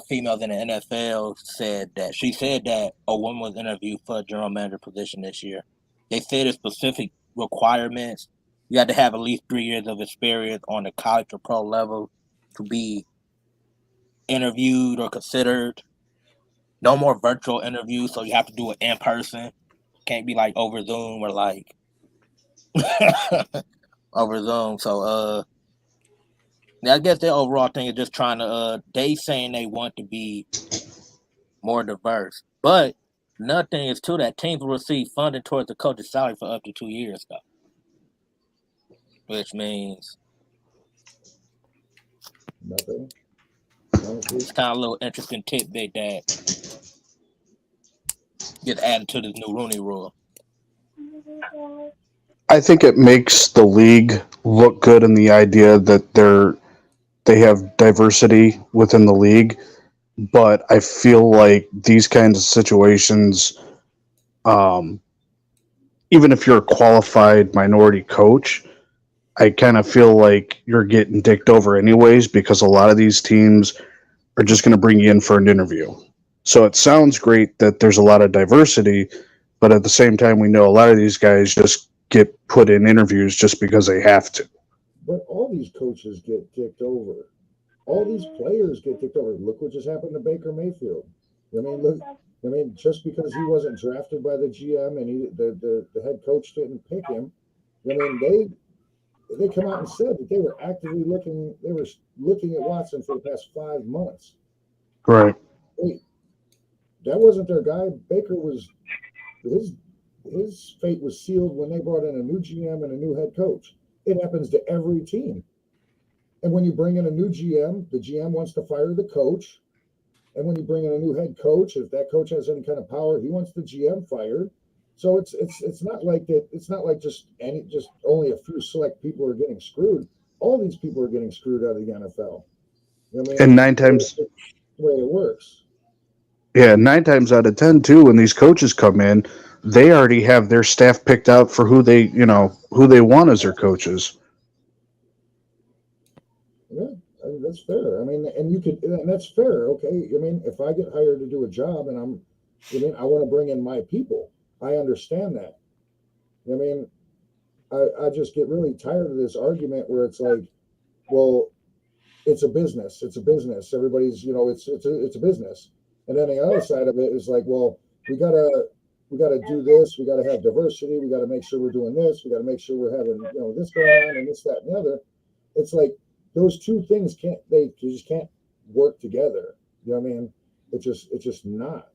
females in the NFL, said that a woman was interviewed for a general manager position this year. They said the specific requirements. You had to have at least 3 years of experience on the college or pro level to be interviewed or considered. No more virtual interviews, so you have to do it in person. Can't be like over Zoom or like over Zoom. So I guess their overall thing is just trying to they saying they want to be more diverse. But another thing is too that teams will receive funding towards the coach's salary for up to 2 years though. Which means
nothing.
It's kind of a little interesting tidbit that gets added to this new Rooney Rule.
I think it makes the league look good in the idea that they have diversity within the league, but I feel like these kinds of situations, even if you're a qualified minority coach, I kind of feel like you're getting dicked over anyways because a lot of these teams are just going to bring you in for an interview. So it sounds great that there's a lot of diversity, but at the same time, we know a lot of these guys just get put in interviews just because they have to.
But all these coaches get dicked over. All these players get dicked over. Look what just happened to Baker Mayfield. Just because he wasn't drafted by the GM and the head coach didn't pick him, they come out and said that they were actively looking. They were looking at Watson for the past 5 months.
Right.
Wait, that wasn't their guy. Baker was his fate was sealed when they brought in a new GM and a new head coach. It happens to every team. And when you bring in a new GM, the GM wants to fire the coach. And when you bring in a new head coach, if that coach has any kind of power, he wants the GM fired. So it's not like that. It's not like just only a few select people are getting screwed. All these people are getting screwed out of the NFL.
And 9 times
the way it works.
Yeah, 9 times out of 10 too, when these coaches come in, they already have their staff picked out for who they want as their coaches.
Yeah, that's fair. And that's fair. Okay. If I get hired to do a job and I want to bring in my people. I understand that. I just get really tired of this argument where it's like, well, it's a business. It's a business. Everybody's, it's a business. And then the other side of it is like, well, we gotta do this. We gotta have diversity. We gotta make sure we're doing this. We gotta make sure we're having, this going on and this, that, and the other. It's like those two things just can't work together. You know what I mean? It's just not.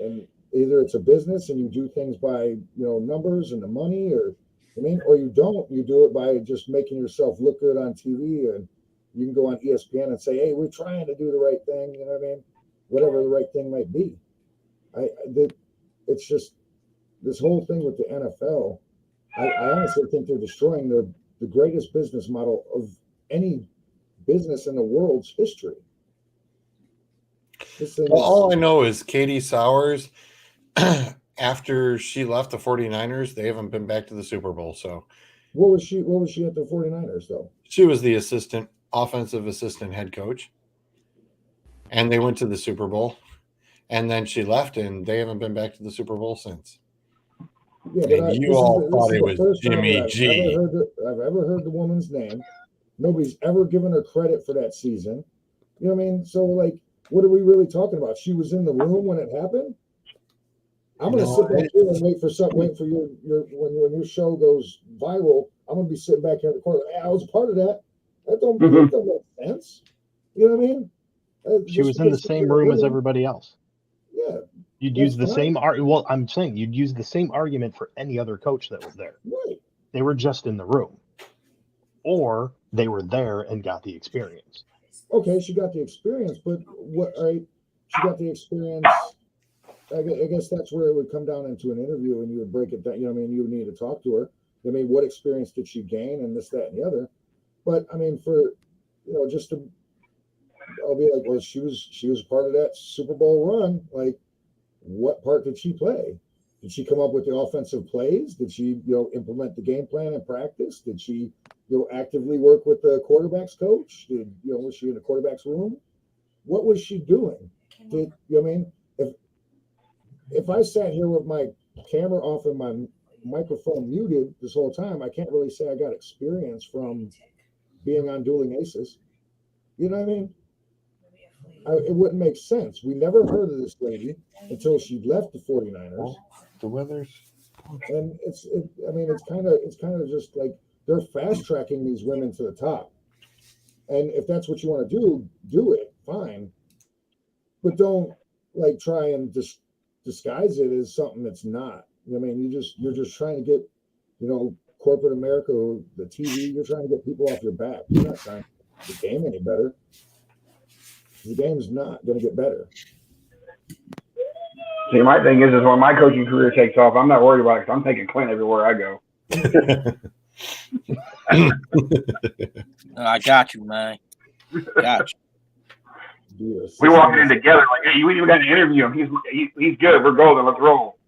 And either it's a business and you do things by, numbers and the money, or you don't. You do it by just making yourself look good on TV, and you can go on ESPN and say, hey, we're trying to do the right thing. You know what I mean? Whatever the right thing might be. It's just this whole thing with the NFL. I honestly think they're destroying the greatest business model of any business in the world's history.
All I know is Katie Sowers, after she left the 49ers, they haven't been back to the Super Bowl. So
what was she at the 49ers though?
She was the assistant offensive assistant head coach, and they went to the Super Bowl. And then she left, and they haven't been back to the Super Bowl since.
Yeah,
And you all thought it was
first time
Jimmy
that
G.
I've ever heard the woman's name. Nobody's ever given her credit for that season. You know what I mean? So, like, what are we really talking about? She was in the room when it happened. I'm gonna sit back here and wait for your when your show goes viral. I'm gonna be sitting back here in the corner. Hey, I was a part of that. That don't make sense. You know what I mean?
She was in the same room as everybody else.
Yeah.
You'd use the same well, I'm saying you'd use the same argument for any other coach that was there.
Right.
They were just in the room. Or they were there and got the experience.
Okay, she got the experience, but she got the experience. I guess that's where it would come down into an interview, and you would break it down. You know what I mean? You would need to talk to her. I mean, what experience did she gain, and this, that, and the other. But I mean, I'll be like, well, she was part of that Super Bowl run. Like, what part did she play? Did she come up with the offensive plays? Did she, implement the game plan in practice? Did she, actively work with the quarterback's coach? Was she in the quarterback's room? What was she doing? If I sat here with my camera off and my microphone muted this whole time, I can't really say I got experience from being on Dueling Aces. You know what I mean? It wouldn't make sense. We never heard of this lady until she left the 49ers.
The weather's,
and it's kind of just like they're fast tracking these women to the top. And if that's what you want to do it, fine. But don't like try and just disguise it as something that's not. I mean, you're just trying to get, corporate America, the TV. You're trying to get people off your back. You're not trying to make the game any better. The game's not going to get better.
See, my thing is when my coaching career takes off, I'm not worried about it because I'm taking Clint everywhere I go.
I got you, man. Got you.
Yes.
We walked in together like, hey, we even got to interview him. He's good. We're golden. Let's roll.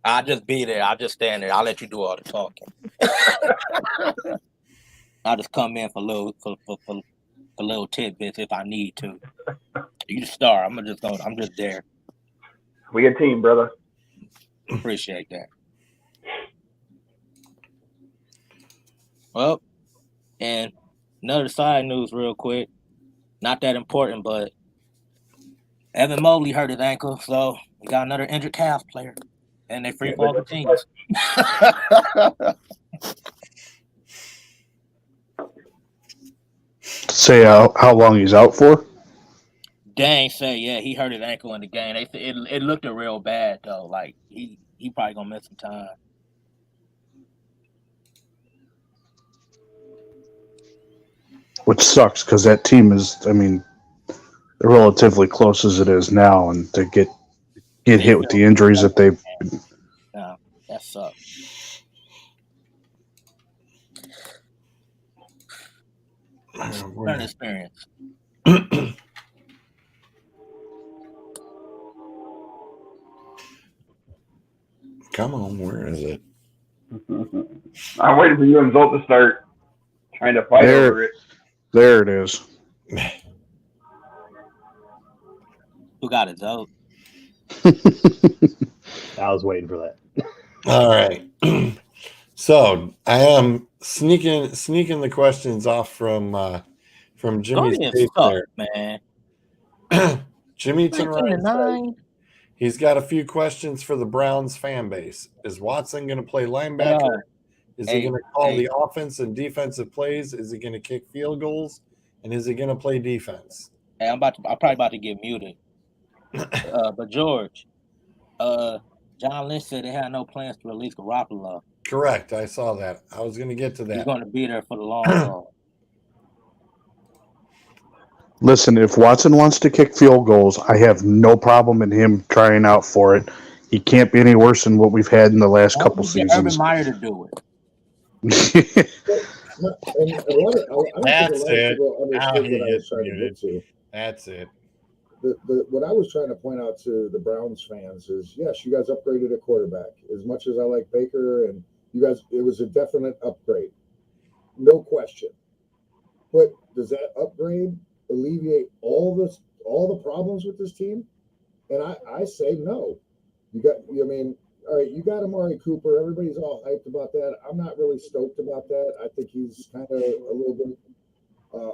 I'll just be there. I'll just stand there. I'll let you do all the talking. I'll just come in for little tidbits if I need to. You the star. I'm just there.
We a team, brother.
Appreciate that. Well, and another side news real quick. Not that important, but Evan Mobley hurt his ankle, so we got another injured Cavs player. And they free fall the teams.
Say how long he's out for?
Dang, say yeah, he hurt his ankle in the game. They said it looked real bad though. Like he probably gonna miss some time.
Which sucks because that team is, I mean, they're relatively close as it is now, and to get hit with the injuries that they've.
Yeah, that sucks. Learning experience.
Come on, where is it?
I'm waiting for you and Zolt to start trying to fight over it.
There it is.
Who got it, Zolt?
I was waiting for that.
All right. So I am sneaking the questions off from Jimmy's tape there,
man.
Jimmy Tenrine, he's got a few questions for the Browns fan base. Is Watson going to play linebacker? Is he going to call the offense and defensive plays? Is he going to kick field goals? And is he going to play defense?
Hey, I'm probably about to get muted. But George, John Lynch said they had no plans to release Garoppolo.
Correct. I saw that. I was going to get to that.
He's going to be there for the long haul.
Listen, if Watson wants to kick field goals, I have no problem in him trying out for it. He can't be any worse than what we've had in the last couple seasons.
Urban Meyer to do it.
That's it. Now he gets muted. That's it.
What I was trying to point out to the Browns fans is, yes, you guys upgraded a quarterback. As much as I like Baker and you guys, it was a definite upgrade. no question. But does that upgrade alleviate all the problems with this team? And I say no. I mean, all right, you got Amari Cooper. Everybody's all hyped about that. I'm not really stoked about that. I think he's kind of a little bit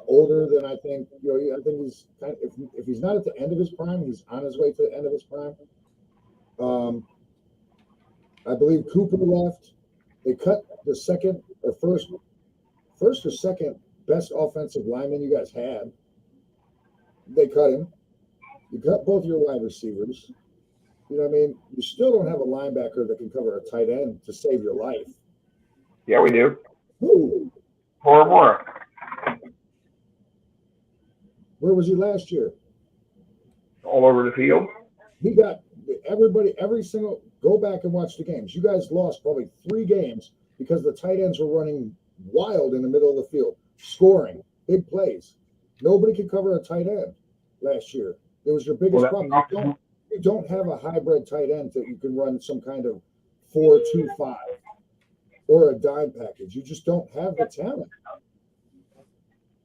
older than I think. I think he's kind of, if he's not at the end of his prime, he's on his way to the end of his prime. I believe Cooper left. They cut the second or first or second best offensive lineman you guys had. They cut him. You cut both your wide receivers. You know what I mean? You still don't have a linebacker that can cover a tight end to save your life.
Yeah, we do.
Who?
4 or more.
Where was he last year?
All over the field.
He got everybody, every single. Go back and watch the games. You guys lost probably 3 games because the tight ends were running wild in the middle of the field, scoring big plays. Nobody could cover a tight end last year. It was your biggest problem. You don't have a hybrid tight end that you can run some kind of 4-2-5 or a dime package. You just don't have the talent.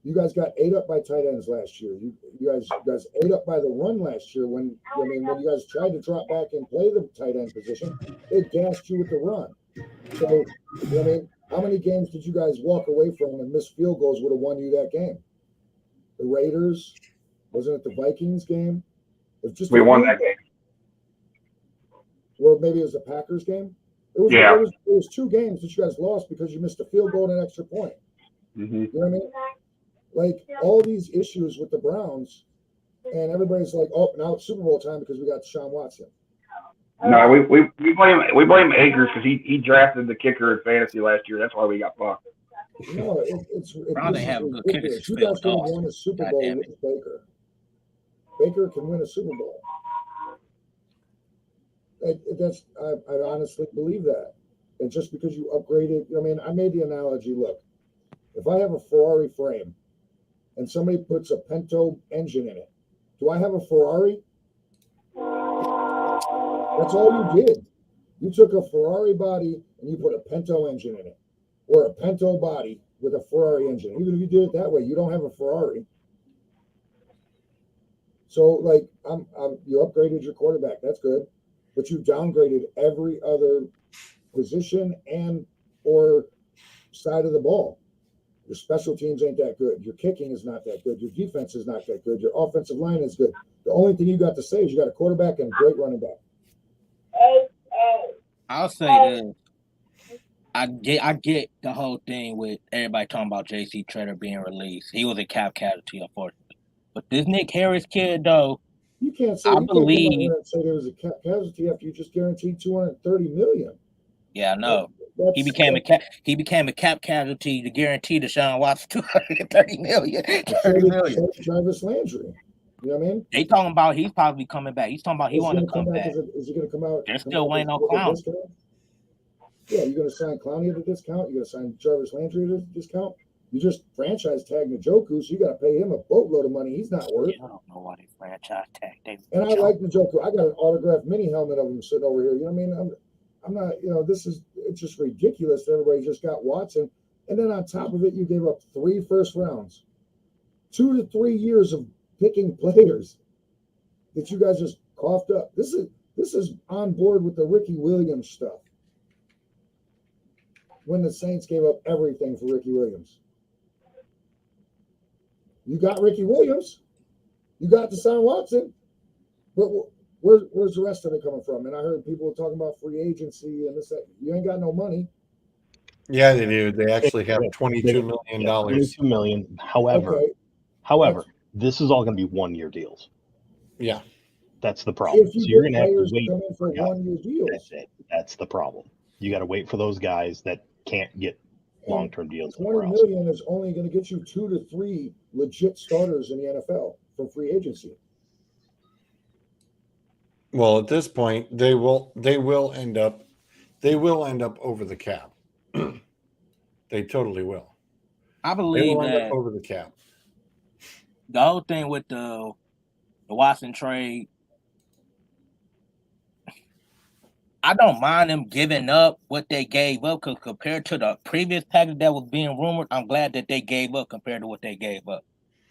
You guys got ate up by tight ends last year. You guys ate up by the run last year when you guys tried to drop back and play the tight end position, they gassed you with the run. So how many games did you guys walk away from and miss field goals would have won you that game? The Raiders, wasn't it the Vikings game?
We won that game.
Well, maybe it was the Packers game. It was 2 games that you guys lost because you missed a field goal and an extra point.
Mm-hmm.
You know what I mean? Like all these issues with the Browns, and everybody's like, "Oh, now it's Super Bowl time because we got Deshaun Watson."
No, we blame Akers because he drafted the kicker in fantasy last year. That's why we got fucked.
No, it's
Probably have a good kicker.
You guys could have won a Super Bowl with Baker. Baker can win a Super Bowl. I honestly believe that. And just because you upgraded, I made the analogy. Look, if I have a Ferrari frame and somebody puts a Pinto engine in it, do I have a Ferrari? That's all you did. You took a Ferrari body and you put a Pinto engine in it, or a Pinto body with a Ferrari engine. Even if you did it that way, you don't have a Ferrari. So, you upgraded your quarterback. That's good, but you downgraded every other position and or side of the ball. Your special teams ain't that good. Your kicking is not that good. Your defense is not that good. Your offensive line is good. The only thing you got to say is you got a quarterback and a great running back.
I'll say this. I get the whole thing with everybody talking about J.C. Treader being released. He was a cap casualty, unfortunately. But this Nick Harris kid, though,
you can't say there was a cap casualty after you just guaranteed $230 million.
Yeah, I know. He became a cap casualty to guarantee Deshaun Watson $230 million.
Jarvis Landry. You know what I mean?
They talking about he's probably coming back. He's talking about he want to come back.
Is he going to come out?
They're still waiting on Clown.
Yeah, you're going to sign Clowney at a discount. You're going to sign Jarvis Landry at a discount. You just franchise tag Njoku, so you got to pay him a boatload of money. He's not worth.
I don't know why they franchise tagged him.
And I like Njoku. I got an autographed mini helmet of him sitting over here. You know what I mean? I'm not. It's just ridiculous that everybody just got Watson, and then on top of it, you gave up 3 first rounds, 2 to 3 years of picking players that you guys just coughed up. This is on board with the Ricky Williams stuff. When the Saints gave up everything for Ricky Williams. You got Ricky Williams. You got Deshaun Watson. But where's the rest of it coming from? And I heard people talking about free agency and this. You ain't got no money.
Yeah, they do. They actually have $22 million.
$22 million. However, this is all going to be 1-year deals.
Yeah,
that's the problem. So you're going to have to wait
for 1-year deals.
That's it. That's the problem. You got to wait for those guys that can't get long-term deals.
$20 million is only going to get you 2 to 3 legit starters in the NFL from free agency.
Well, at this point, they will end up over the cap. They totally will.
I believe that
over the cap.
The whole thing with the Watson trade, I don't mind them giving up what they gave up because compared to the previous package that was being rumored, I'm glad that they gave up compared to what they gave up.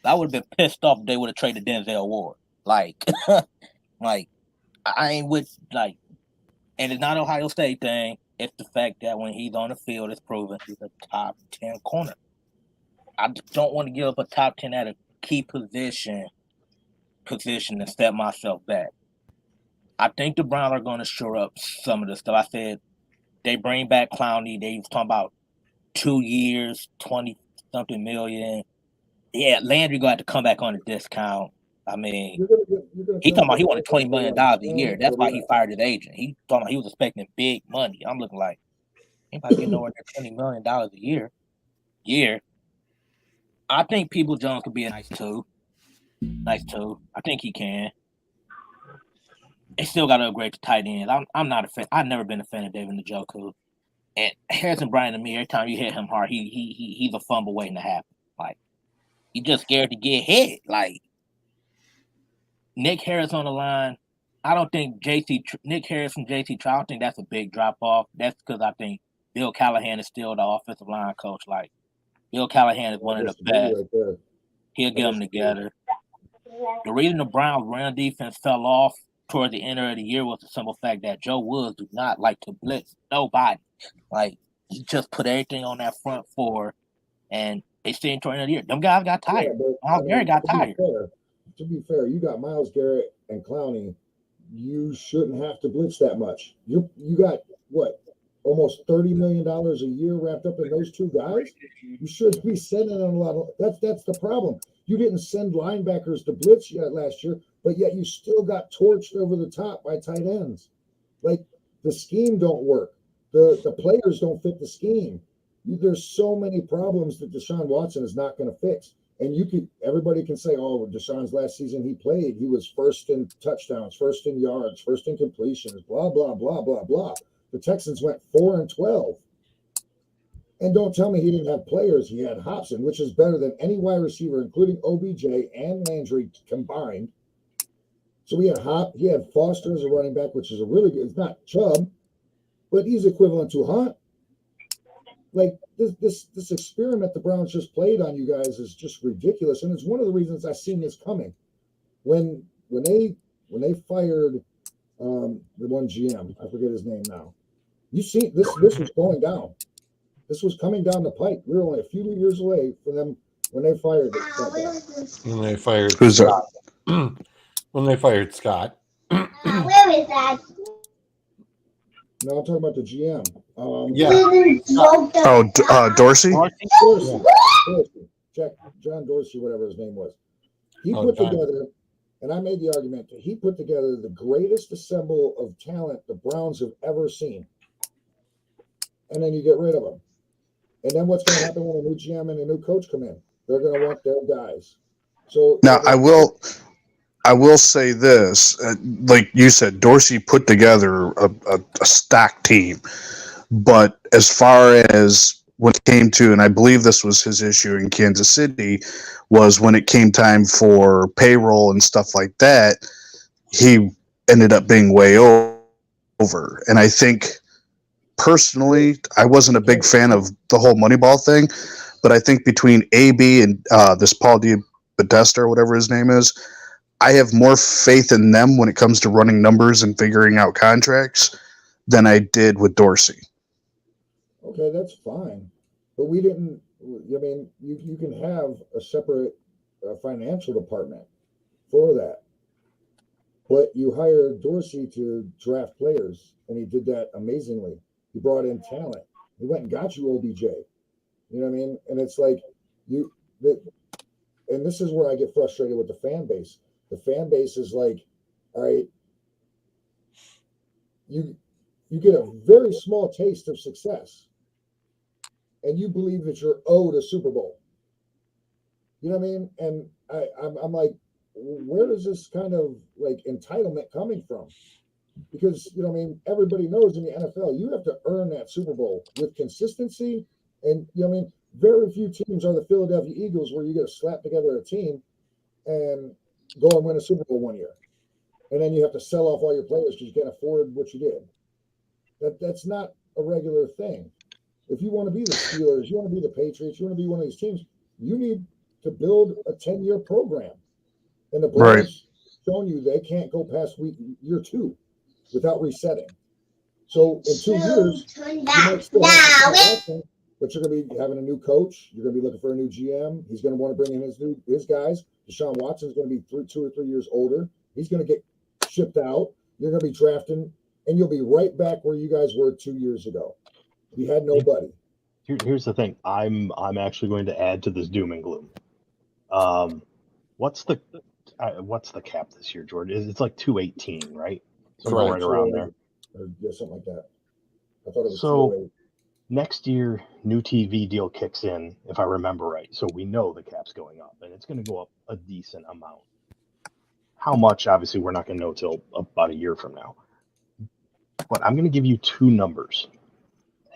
I would have been pissed off if they would have traded Denzel Ward. Like, like I ain't with like, and it's not Ohio State thing. It's the fact that when he's on the field, it's proven he's a top 10 corner. I just don't want to give up a top 10 at a key position and step myself back. I think the Browns are going to shore up some of the stuff. I said they bring back Clowney. They was talking about 2 years, 20 something million. Yeah, Landry going to have to come back on a discount. I mean, he talking about he wanted $20 million a year. That's why he fired his agent. He talking about he was expecting big money. I'm looking like anybody getting nowhere near $20 million a year. I think People Jones could be a nice two. I think he can. They still got to upgrade the tight end. I'm not a fan. I've never been a fan of David Njoku. And Harrison Bryant to me, every time you hit him hard, he's a fumble waiting to happen. Like he just scared to get hit. Like Nick Harris on the line. I don't think Nick Harris and JC Trout. I don't think that's a big drop off. That's because I think Bill Callahan is still the offensive line coach. Like Bill Callahan is one of the best. He'll get them together. The reason the Browns' run defense fell off toward the end of the year was the simple fact that Joe Woods do not like to blitz nobody. Like he just put everything on that front four, and they stayed toward the end of the year. Them guys got tired. Miles Garrett got tired.
To be fair, you got Miles Garrett and Clowney. You shouldn't have to blitz that much. You got what? Almost $30 million a year wrapped up in those two guys. You should be sending on a lot of that's the problem. You didn't send linebackers to blitz yet last year, but yet you still got torched over the top by tight ends. Like the scheme don't work. The players don't fit the scheme. There's so many problems that Deshaun Watson is not going to fix. And everybody can say, oh, Deshaun's last season he played, he was first in touchdowns, first in yards, first in completions, blah, blah, blah, blah, blah. The Texans went 4-12. And don't tell me he didn't have players. He had Hobson, which is better than any wide receiver, including OBJ and Landry combined. So he had Foster as a running back, which is a really good. It's not Chubb, but he's equivalent to Hunt. Like this experiment the Browns just played on you guys is just ridiculous, and it's one of the reasons I seen this coming. When they fired the one GM, I forget his name now. You see, this was going down. This was coming down the pike. We were only a few years away from them when they fired it.
When they fired
Who's
Scott. When they fired Scott.
Where is that?
No, I'm talking about the GM.
Dorsey?
John Dorsey, whatever his name was. He put together, and I made the argument that he put together the greatest assemble of talent the Browns have ever seen. And then you get rid of them. And then what's going to happen when a new GM and a new coach come in? They're going to want their guys. So
now I will say this, like you said, Dorsey put together a stacked team. But as far as when it came to, and I believe this was his issue in Kansas City, was when it came time for payroll and stuff like that, he ended up being way over. And I think personally, I wasn't a big fan of the whole Moneyball thing, but I think between AB and this Paul DePodesta or whatever his name is, I have more faith in them when it comes to running numbers and figuring out contracts than I did with Dorsey.
Okay, that's fine. But we didn't, I mean, you can have a separate financial department for that. But you hired Dorsey to draft players, and he did that amazingly. He brought in talent. He went and got you OBJ. You know what I mean? And it's like, and this is where I get frustrated with the fan base. The fan base is like, all right, you get a very small taste of success, and you believe that you're owed a Super Bowl. You know what I mean? And I'm like, where is this kind of like entitlement coming from? Because, you know what I mean, everybody knows in the NFL, you have to earn that Super Bowl with consistency. And, you know what I mean, very few teams are the Philadelphia Eagles where you get to slap together a team and go and win a Super Bowl one year. And then you have to sell off all your players because you can't afford what you did. That's not a regular thing. If you want to be the Steelers, you want to be the Patriots, you want to be one of these teams, you need to build a 10-year program. And the Browns showing you they can't go past year 2 without resetting. So in 2 years, you might still have Watson, but you're going to be having a new coach. You're going to be looking for a new GM. He's going to want to bring in his guys. Deshaun Watson is going to be 2 or 3 years older. He's going to get shipped out. You're going to be drafting, and you'll be right back where you guys were 2 years ago. You had nobody.
Here's the thing. I'm actually going to add to this doom and gloom. What's the cap this year, George? It's like 218, right? Somewhere right around there.
Yeah, something like that. I thought it was
so
208.
Next year, new TV deal kicks in, if I remember right. So we know the cap's going up, and it's going to go up a decent amount. How much, obviously, we're not going to know till about a year from now. But I'm going to give you 2 numbers,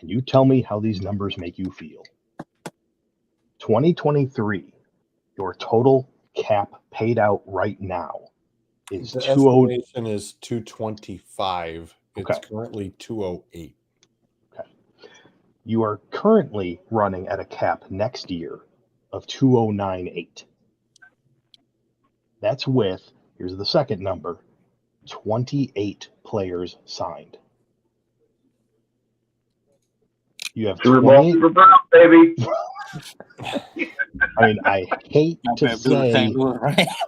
and you tell me how these numbers make you feel. 2023, your total cap paid out right now is
the estimation is 225. It's currently 208.
Okay. You are currently running at a cap next year of 2098. That's with, here's the second number, 28 players signed. You have 28.
Super Bowl, baby.
I mean, I hate to say,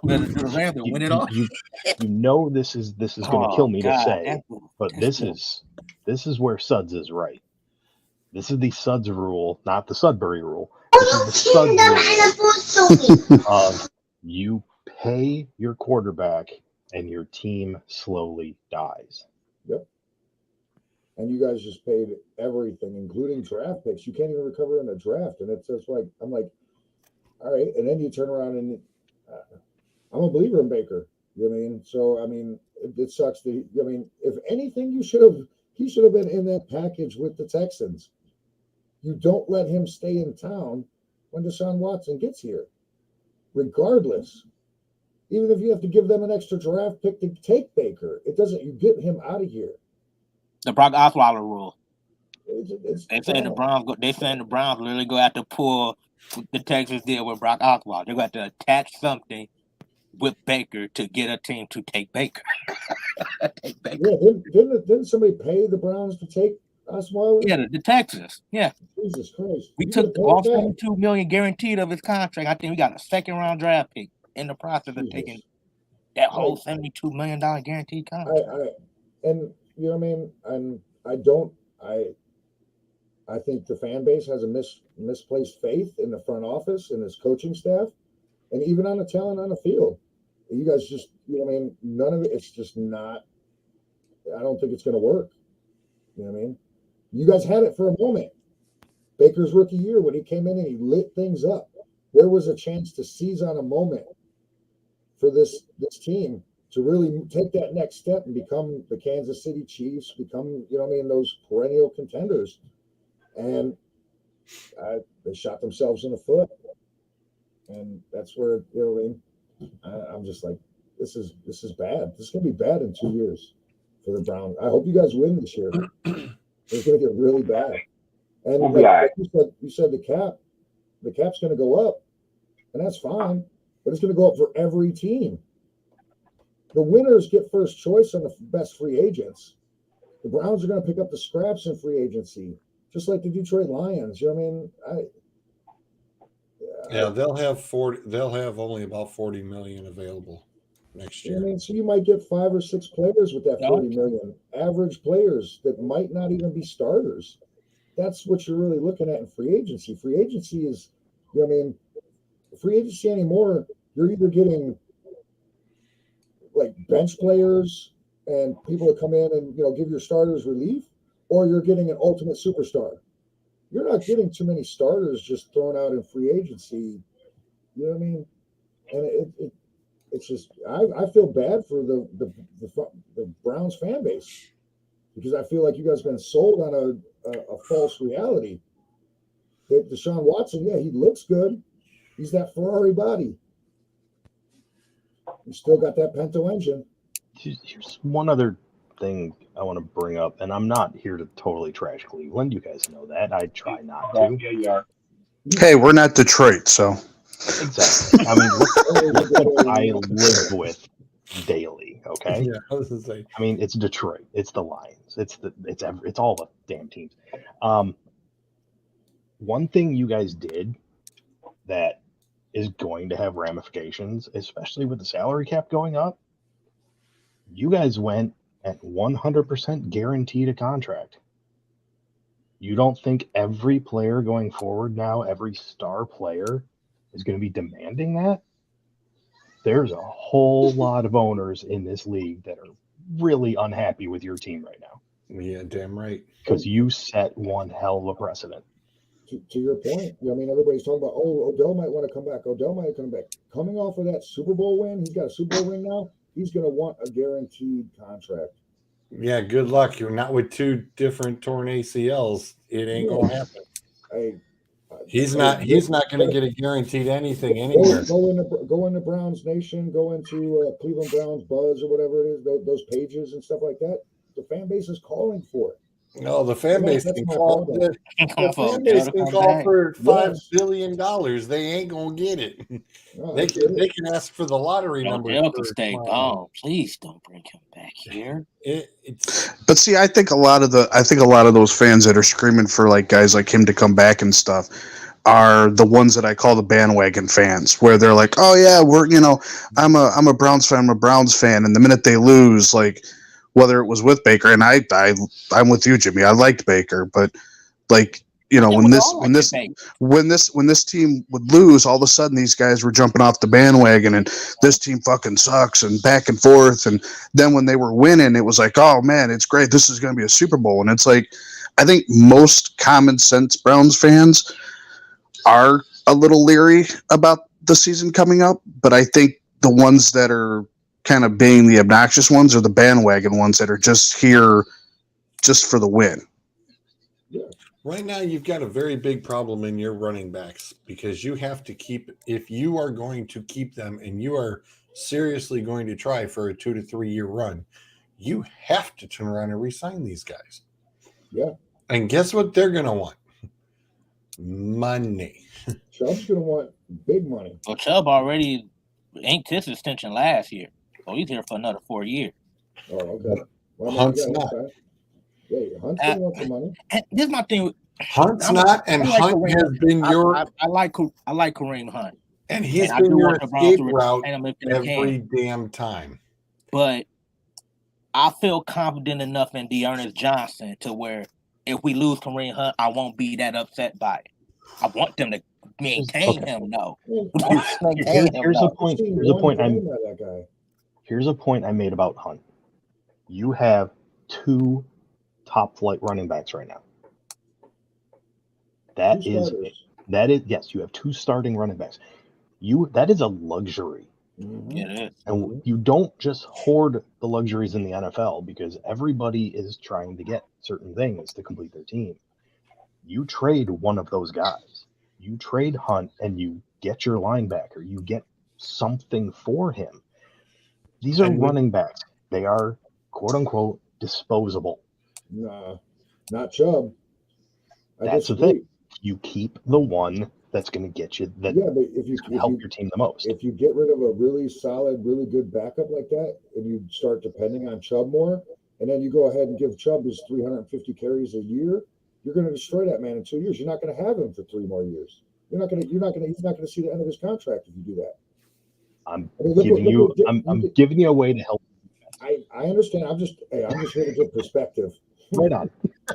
win it all.
You know this is going to kill me to say, but this is where Suds is right. This is the Suds rule, not the Sudbury rule. This is the Suds rule of you pay your quarterback and your team slowly dies.
Yep. And you guys just paid everything, including draft picks. You can't even recover in a draft. And it's just like, I'm like, all right. And then you turn around and I'm a believer in Baker. You know what I mean? So, I mean, it sucks. I mean, if anything, he should have been in that package with the Texans. You don't let him stay in town when Deshaun Watson gets here, regardless. Even if you have to give them an extra draft pick to take Baker, it doesn't. You get him out of here.
The Brock Osweiler rule.
They
saying the Browns literally go have to pull the Texans deal with Brock Osweiler. They go have to attach something with Baker to get a team to take Baker.
Take Baker. Yeah, didn't somebody pay the Browns to take Osweiler?
Yeah, the Texans. Yeah.
Jesus Christ.
We took all $72 million guaranteed of his contract. I think we got a 2nd-round draft pick in the process of taking that whole $72 million guaranteed contract.
And you know what I mean? And I think the fan base has a misplaced faith in the front office and his coaching staff, and even on the talent on the field. You guys just, you know what I mean? None of it. It's just not. I don't think it's going to work. You know what I mean? You guys had it for a moment. Baker's rookie year when he came in and he lit things up. There was a chance to seize on a moment for this team to really take that next step and become the Kansas City Chiefs, become, you know what I mean, those perennial contenders. And they shot themselves in the foot. And that's where, you know what I mean? I'm just like, this is bad. This is going to be bad in 2 years for the Browns. I hope you guys win this year. It's going to get really bad. And like you said, the cap's going to go up, and that's fine, but it's going to go up for every team. The winners get first choice on the best free agents. The Browns are going to pick up the scraps in free agency, just like the Detroit Lions. You know what I mean?
Yeah, they'll have only about 40 million available next year.
I mean, so you might get 5 or 6 players with that 40 million, average players that might not even be starters. That's what you're really looking at in free agency. Free agency is, you know what I mean? Free agency anymore, you're either getting like bench players and people that come in and, you know, give your starters relief, or you're getting an ultimate superstar. You're not getting too many starters just thrown out in free agency. You know what I mean? And it's just, I feel bad for the Browns fan base, because I feel like you guys have been sold on a false reality. That Deshaun Watson, yeah, he looks good. He's that Ferrari body. He's still got that Pinto engine.
Here's one other thing I want to bring up, and I'm not here to totally trash Cleveland. You guys know that. I try not to.
Yeah, you are.
Hey, we're not Detroit, so
Exactly. I mean, look what I live with daily. Okay.
Yeah, I was gonna say.
I mean, it's Detroit. It's the Lions. It's all the damn teams. One thing you guys did that is going to have ramifications, especially with the salary cap going up. You guys went at 100% guaranteed a contract. You don't think every player going forward now, every star player, is going to be demanding that? There's a whole lot of owners in this league that are really unhappy with your team right now.
Yeah, damn right.
Because you set one hell of a precedent.
To your point, I mean, everybody's talking about, Odell might want to come back. Odell might come back. Coming off of that Super Bowl win, he's got a Super Bowl ring now. He's going to want a guaranteed contract.
Yeah, good luck. You're not with two different torn ACLs. It ain't gonna happen. He's not going to get a guaranteed anything anywhere.
Go into Browns Nation, go into Cleveland Browns Buzz or whatever it is, those pages and stuff like that. The fan base is calling for it.
No, the fan base can call. The fan base can call for $5 billion. They ain't gonna get it. No, they can ask for the lottery number.
Odell can stay gone. Please don't bring him back here.
But see, I think a lot of those fans that are screaming for like guys like him to come back and stuff are the ones that I call the bandwagon fans, where they're like, oh yeah, I'm a Browns fan, and the minute they lose, like, whether it was with Baker, and I'm with you, Jimmy. I liked Baker, but like, when this team would lose, all of a sudden these guys were jumping off the bandwagon, and this team fucking sucks, and back and forth. And then when they were winning, it was like, oh man, it's great. This is going to be a Super Bowl. And it's like, I think most common sense Browns fans are a little leery about the season coming up, but I think the ones that are kind of being the obnoxious ones are the bandwagon ones that are just here just for the win.
Yeah. Right now, you've got a very big problem in your running backs because you have to if you are going to keep them and you are seriously going to try for a 2 to 3 year run, you have to turn around and re-sign these guys.
Yeah.
And guess what they're going to want? Money.
Chubb's going to want big money.
Well, Chubb already inked his extension last year. So he's here for another 4 years.
Oh, okay.
Well, Hunt's not.
Yeah, Hunt's going to want the money.
Here's my thing.
Hunt's not, and Hunt has been your.
I like Kareem Hunt,
and he's been your escape route every damn time.
But I feel confident enough in Dearness Johnson to where if we lose Kareem Hunt, I won't be that upset by it. I want them to maintain him, though.
Here's a point I made about Hunt. You have 2 top flight running backs right now. Yes, you have 2 starting running backs. That is a luxury.
Mm-hmm. It is.
And you don't just hoard the luxuries in the NFL because everybody is trying to get certain things to complete their team. You trade one of those guys. You trade Hunt and you get your linebacker. You get something for him. These are running backs. They are, quote unquote, disposable.
Nah, not Chubb.
That's the thing. You keep the one that's going to get you but if you help your team the most.
If you get rid of a really solid, really good backup like that, and you start depending on Chubb more, and then you go ahead and give Chubb his 350 carries a year, you're going to destroy that man in 2 years. You're not going to have him for 3 more years. He's not going to see the end of his contract if you do that.
I'm giving you a way to help.
I understand. I'm just here to give perspective.
Right on.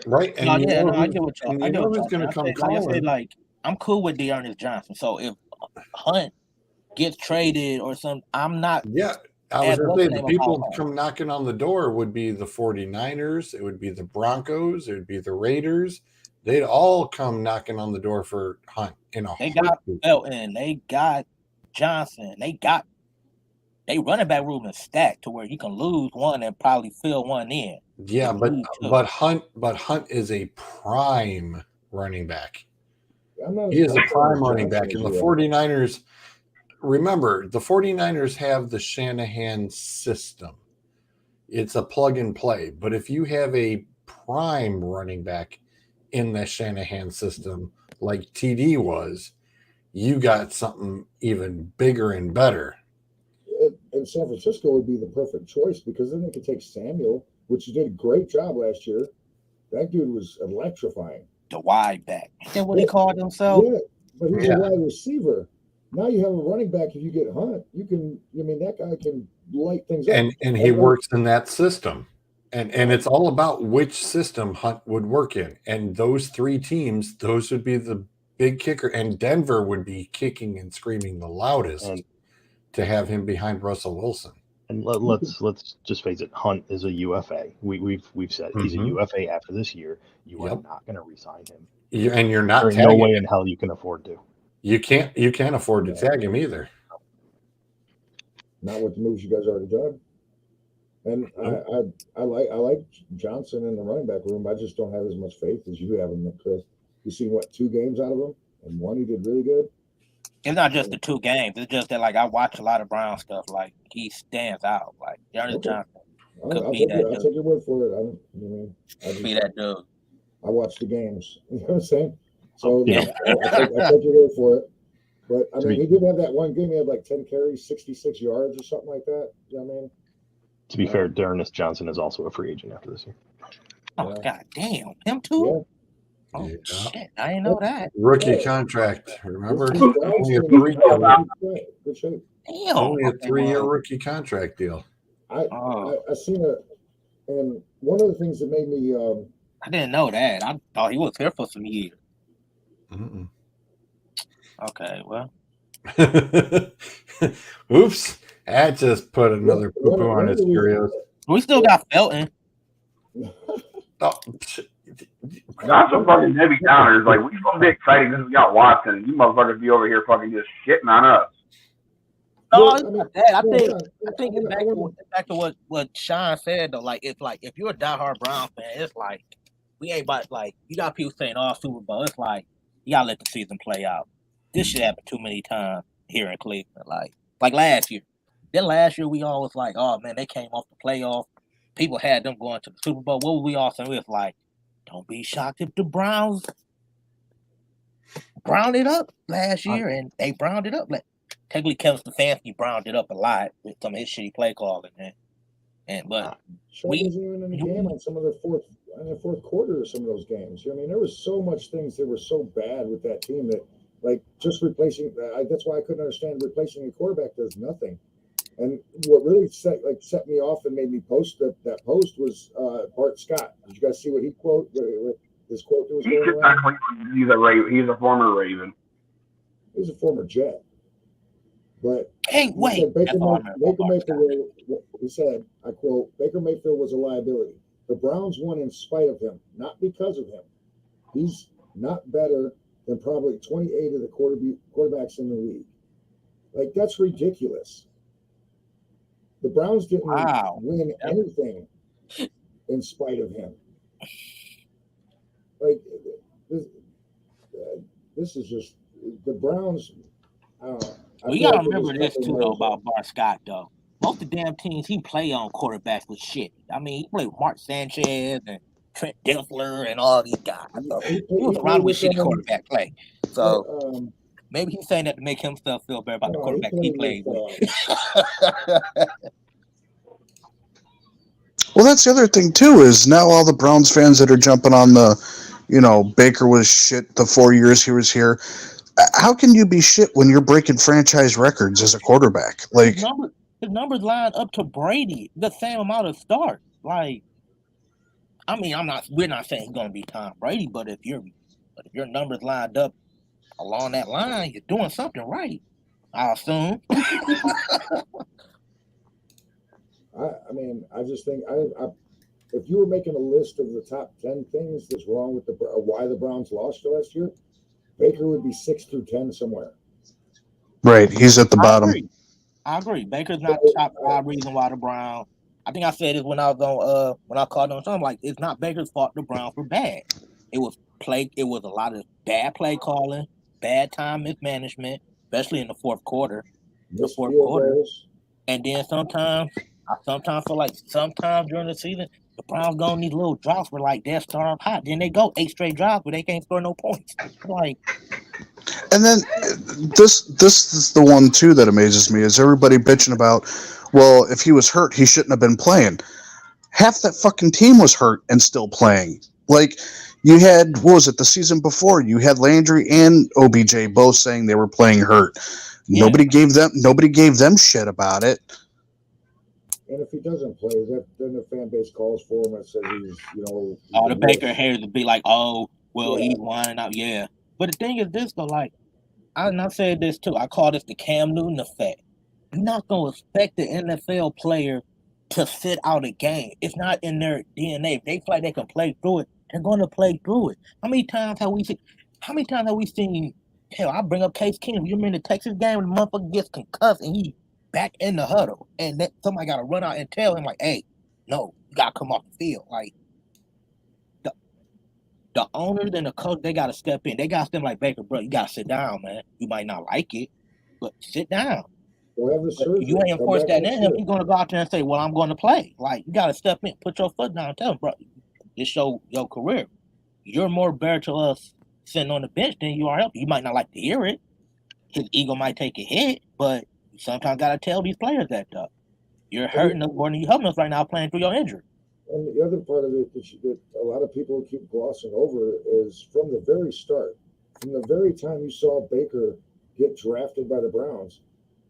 Right. And
I get what y'all. I know
who's going to come
calling. Like, I'm cool with Dearness Johnson. So if Hunt gets traded or something, I'm not.
Yeah. I was going to say the people come knocking on the door would be the 49ers. It would be the Broncos. It would be the Raiders. They'd all come knocking on the door for Hunt.
They got Belton. They got Johnson. They running back room is stacked to where you can lose one and probably fill one in.
Yeah, but Hunt is a prime running back. He is a prime running back. And the 49ers, remember, the 49ers have the Shanahan system. it's a plug and play. But if you have a prime running back in the Shanahan system like TD was, you got something even bigger and better.
And San Francisco would be the perfect choice because then they could take Samuel, which did a great job last year. That dude was electrifying.
The wide back. Is that what he called himself?
Yeah, but he's
Yeah.
a wide receiver. Now you have a running back. If you get Hunt, you can. I mean, that guy can light things up.
And he works in that system. And it's all about which system Hunt would work in. And those three teams, those would be the big kicker. And Denver would be kicking and screaming the loudest
And-
to have him behind Russell Wilson.
And let's just face it. Hunt is a UFA. We've said he's a
Mhm.
UFA after this year. You are
Yep.
not going to re-sign him.
And you're not
There ain't no
tagging
way
him.
in hell you can afford to.
You can't afford to tag him either.
Not with the moves you guys already done. And I like Johnson in the running back room. I just don't have as much faith as you have in him, Chris. You seen what 2 games out of him, and one he did really good.
It's not just the 2 games. It's just that, like, I watch a lot of Brown stuff. Like, he stands out. Like, Ernest
Okay.
Johnson
I'll
be
take
that
I'll
dude.
take your word for it. I
be that dude.
I watch the games. You know what I'm saying? So
Yeah.
I take your word for it. But I
To
mean,
be-
he did have that one game. He had like 10 carries, 66 yards, or something like that. You know what I mean?
To be fair, Ernest Johnson is also a free agent after this year.
Oh,
Yeah.
god damn. Him too?
Yeah.
Oh,
Yeah.
shit. I didn't know that.
Rookie
Yeah.
contract. Remember?
This Browns
Only a
team is
3-year
good shape.
Damn.
only a
Okay,
3-year
well,
rookie contract deal.
I seen and one of the things that made me
I didn't know that. I thought he was here for some years.
Mm-mm.
Okay, well.
Oops. I just put another
One-
poo-poo
one
on
of
his
the reasons-
Cheerios.
We still got Felton.
Oh,
Not some fucking Debbie Downers. Like, we supposed to be excited because we got Watson. You motherfuckers be over here fucking just shitting on us.
No,
Well,
it's
I mean,
not that. I
no,
think
hold on.
I think it's back to what Sean said though. Like it's like if you're a diehard Brown fan, it's like we ain't about like you got people saying Super Bowl. It's like you gotta let the season play out. This shit happened too many times here in Cleveland. Like last year. Then last year we all was like, oh man, they came off the playoff. People had them going to the Super Bowl. What were we all saying? We was like, don't be shocked if the Browns browned it up last year, and they browned it up. Like, technically, Kevin Stefanski browned it up a lot with some of his shitty play calling, but
Shaw wasn't even in the game on some of the fourth quarter of some of those games. You know what I mean, there was so much things that were so bad with that team that, like, just replacing. That's why I couldn't understand replacing a quarterback does nothing. And what really set me off and made me post that post was Bart Scott. Did you guys see what he his quote that was
He's
going
just
around?
he's a former Raven.
He's a former Jet. But
hey,
he
wait,
said
that's all I remember about Bart Scott.
he said, I quote, Baker Mayfield was a liability. The Browns won in spite of him, not because of him. He's not better than probably 28 of the quarterbacks in the league. Like, that's ridiculous. The Browns didn't win anything in spite of him. Like, this is just the Browns. I don't know.
We gotta remember this too, though, about Bart Scott, though. Most of the damn teams he play on quarterbacks was shit. I mean, he played with Mark Sanchez and Trent Dilfer and all these guys. So he was around with shitty quarterback play. So maybe he's saying that to make himself feel better about the quarterback he played with.
Well, that's the other thing too, is now all the Browns fans that are jumping on Baker was shit the 4 years he was here. How can you be shit when you're breaking franchise records as a quarterback? Like,
his numbers line up to Brady, the same amount of starts. Like, I mean, we're not saying he's gonna be Tom Brady, but if your numbers lined up along that line, you're doing something right, I assume.
I mean, I just think if you were making a list of the top 10 things that's wrong with why the Browns lost last year, Baker would be 6 through 10 somewhere.
Right, he's at the bottom.
I agree. Baker's not the top 5 reason why the Browns. I think I said it when I was on when I called on something, like, it's not Baker's fault the Browns were bad. It was a lot of bad play calling, bad time mismanagement, especially in the fourth quarter.
Goals.
And then sometimes I sometimes feel like sometimes during the season, the Browns go on these little drops where like they'll start off hot, then they go 8 straight drops where they can't score no points. Like,
And then this is the one too that amazes me is everybody bitching about, well, if he was hurt, he shouldn't have been playing. Half that fucking team was hurt and still playing. Like you had, what was it, the season before? You had Landry and OBJ both saying they were playing hurt.
Yeah.
Nobody gave them shit about it.
And if he doesn't play, then the fan base calls for him and says he's,
all the
the
Baker
worst.
haters would be like, oh, well,
Yeah.
he's whining out. Yeah. But the thing is this, though, like, I said this too. I call this the Cam Newton effect. You're not going to expect the NFL player to sit out a game. It's not in their DNA. If they feel like they can play through it, they're going to play through it. How many times have we seen, hell, I bring up Case Keenum. You remember the Texas game when the motherfucker gets concussed and he back in the huddle and then somebody got to run out and tell him, like, hey, no, you got to come off the field. Like, the owners and the coach, they got to step in. They got to step like, Baker, bro, you got to sit down, man. You might not like it, but sit down.
Go have the surgery.
You ain't enforce that in him. He's going to go out there and say, well, I'm going to play. Like, you got to step in, put your foot down, tell him, bro, it's your career. You're more better to us sitting on the bench than you are helping. You might not like to hear it. His ego might take a hit, but you sometimes got to tell these players that, you're hurting us more than you helping us right now playing through your injury.
And the other part of it that a lot of people keep glossing over is from the very start, from the very time you saw Baker get drafted by the Browns,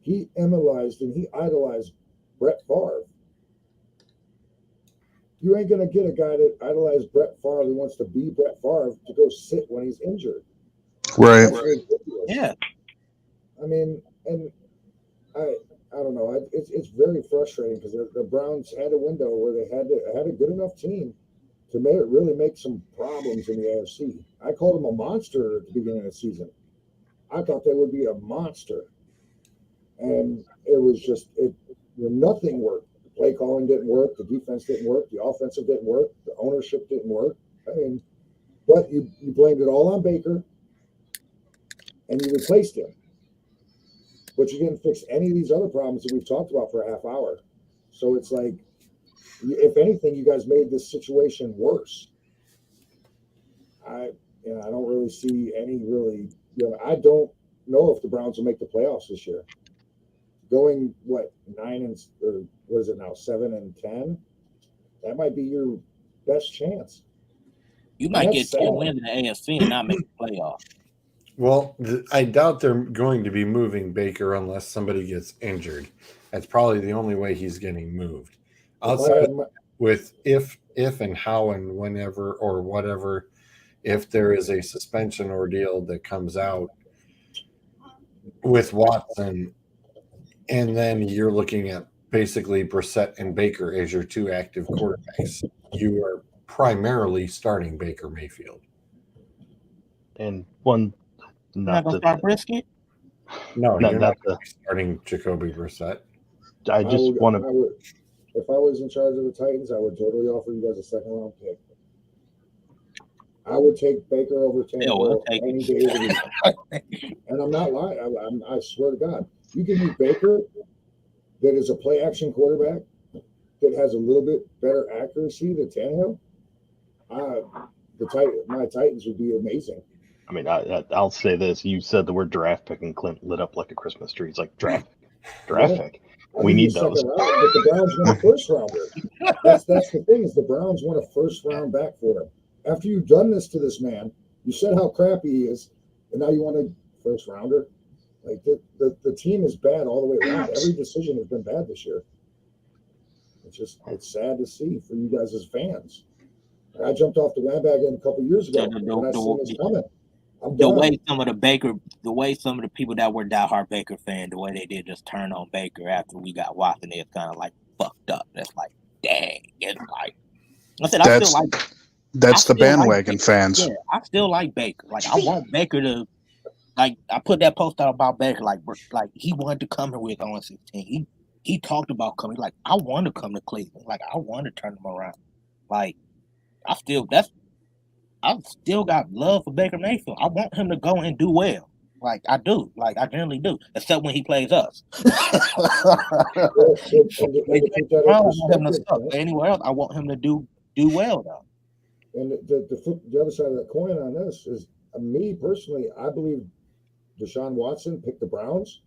he emulized and he idolized Brett Favre. You ain't going to get a guy that idolized Brett Favre who wants to be Brett Favre to go sit when he's injured.
Right.
That's ridiculous.
Yeah.
I mean, and I don't know. It's very frustrating because the Browns had a window where they had a good enough team to really make some problems in the AFC. I called them a monster at the beginning of the season. I thought they would be a monster, and it was just nothing worked. The play calling didn't work. The defense didn't work. The offensive didn't work. The ownership didn't work. I mean, but you blamed it all on Baker, and you replaced him. But you didn't fix any of these other problems that we've talked about for a half hour. So it's like, if anything, you guys made this situation worse. I don't really see any really. I don't know if the Browns will make the playoffs this year. Going 9 or what is it now, 7-10? That might be your best chance.
You might get 10 wins in the AFC and not make the playoffs.
Well, I doubt they're going to be moving Baker unless somebody gets injured. That's probably the only way he's getting moved. Outside with if and how and whenever or whatever, if there is a suspension ordeal that comes out with Watson, and then you're looking at basically Brissett and Baker as your two active quarterbacks, you are primarily starting Baker Mayfield.
And one.
Not gonna start Brisket?
No, you're not starting Jacoby Brissett.
I just want to.
If I was in charge of the Titans, I would totally offer you guys a second round pick. I would take Baker over Tannehill any day of the week. And I'm not lying. I swear to God, you give me Baker that is a play action quarterback that has a little bit better accuracy than Tannehill. My Titans would be amazing.
I mean, I'll say this. You said the word draft pick and Clint lit up like a Christmas tree. It's like draft pick. We need those.
Round, but the Browns want a first rounder. That's the thing is the Browns want a first round back for him. After you've done this to this man, you said how crappy he is, and now you want a first rounder. Like the team is bad all the way around. Every decision has been bad this year. It's sad to see for you guys as fans. I jumped off the bandwagon a couple years ago when I seen this coming.
The way some of the people that were diehard Baker fan, the way they did just turn on Baker after we got Watson, it's kind of like fucked up. That's like, dang. It's like, I said,
that's the bandwagon fans.
Yeah, I still like Baker. Like, I want Baker to, like, I put that post out about Baker, like he wanted to come here with 0-16. He talked about coming. Like, I want to come to Cleveland. Like, I want to turn him around. Like, I've still got love for Baker Mayfield. I want him to go and do well. Like I do. Like I generally do. Except when he plays us.
Well, and to put that
I
in
want him to
perspective,
suck. But anywhere else, I want him to do well though.
and the other side of the coin on this is me personally, I believe Deshaun Watson picked the Browns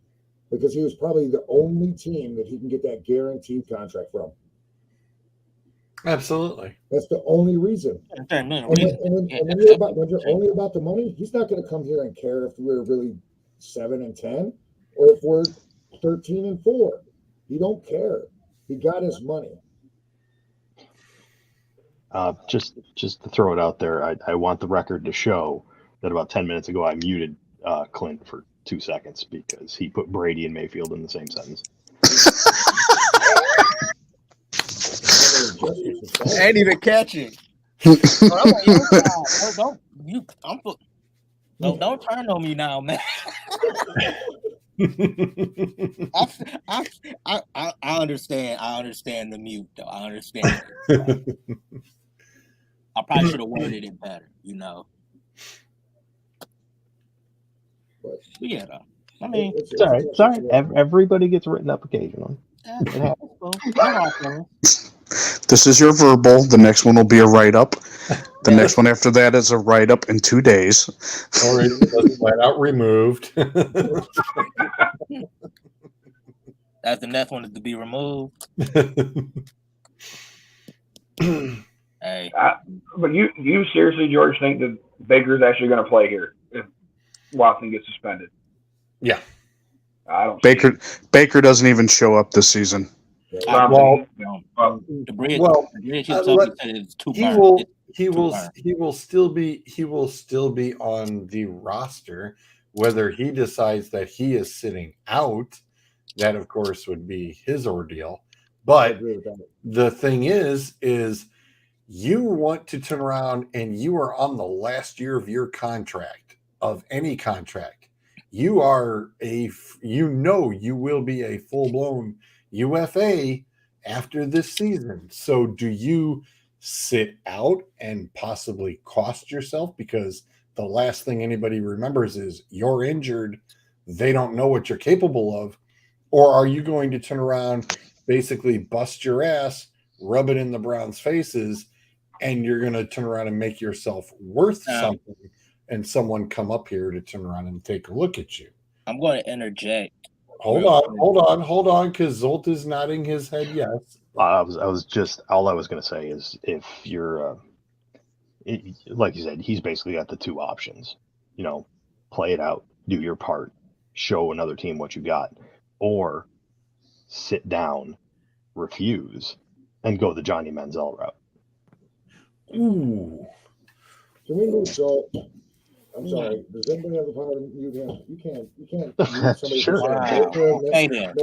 because he was probably the only team that he can get that guaranteed contract from.
Absolutely.
That's the only reason.
And
When you're only about the money, he's not going to come here and care if we're really 7-10 or if we're 13-4. He don't care. He got his money.
Just to throw it out there, I want the record to show that about 10 minutes ago I muted Clint for 2 seconds because he put Brady and Mayfield in the same sentence.
Ain't even catching. Don't turn on me now, man. I understand. I understand the mute, though. I understand. I probably should have worded it better, you know. But yeah, though. I mean,
it's all right. It's all right. Everybody gets written up occasionally.
This is your verbal. The next one will be a write-up. The next one after that is a write-up in 2 days.
Or it's flat out removed.
That's the next one is to be removed. Hey,
but you seriously, George, think that Baker's actually going to play here if Watson gets suspended?
Yeah,
I don't.
Baker doesn't even show up this season.
The bridge is too burned.
He will still be on the roster, whether he decides that he is sitting out. That of course would be his ordeal. But the thing is you want to turn around and you are on the last year of your contract, of any contract. You are you will be a full-blown UFA after this season. So do you sit out and possibly cost yourself? Because the last thing anybody remembers is you're injured. They don't know what you're capable of. Or are you going to turn around, basically bust your ass, rub it in the Browns' faces, and you're going to turn around and make yourself worth something, and someone come up here to turn around and take a look at you?
I'm going to interject.
Hold on, because Zolt is nodding his head yes.
All I was going to say is if you're, like you said, he's basically got the two options. You know, play it out, do your part, show another team what you got, or sit down, refuse, and go the Johnny Manziel route.
Ooh.
Can we move Zolt? I'm sorry. Does anybody have the power to mute him? You can't mute somebody.
Sure.
Wow. Okay, then.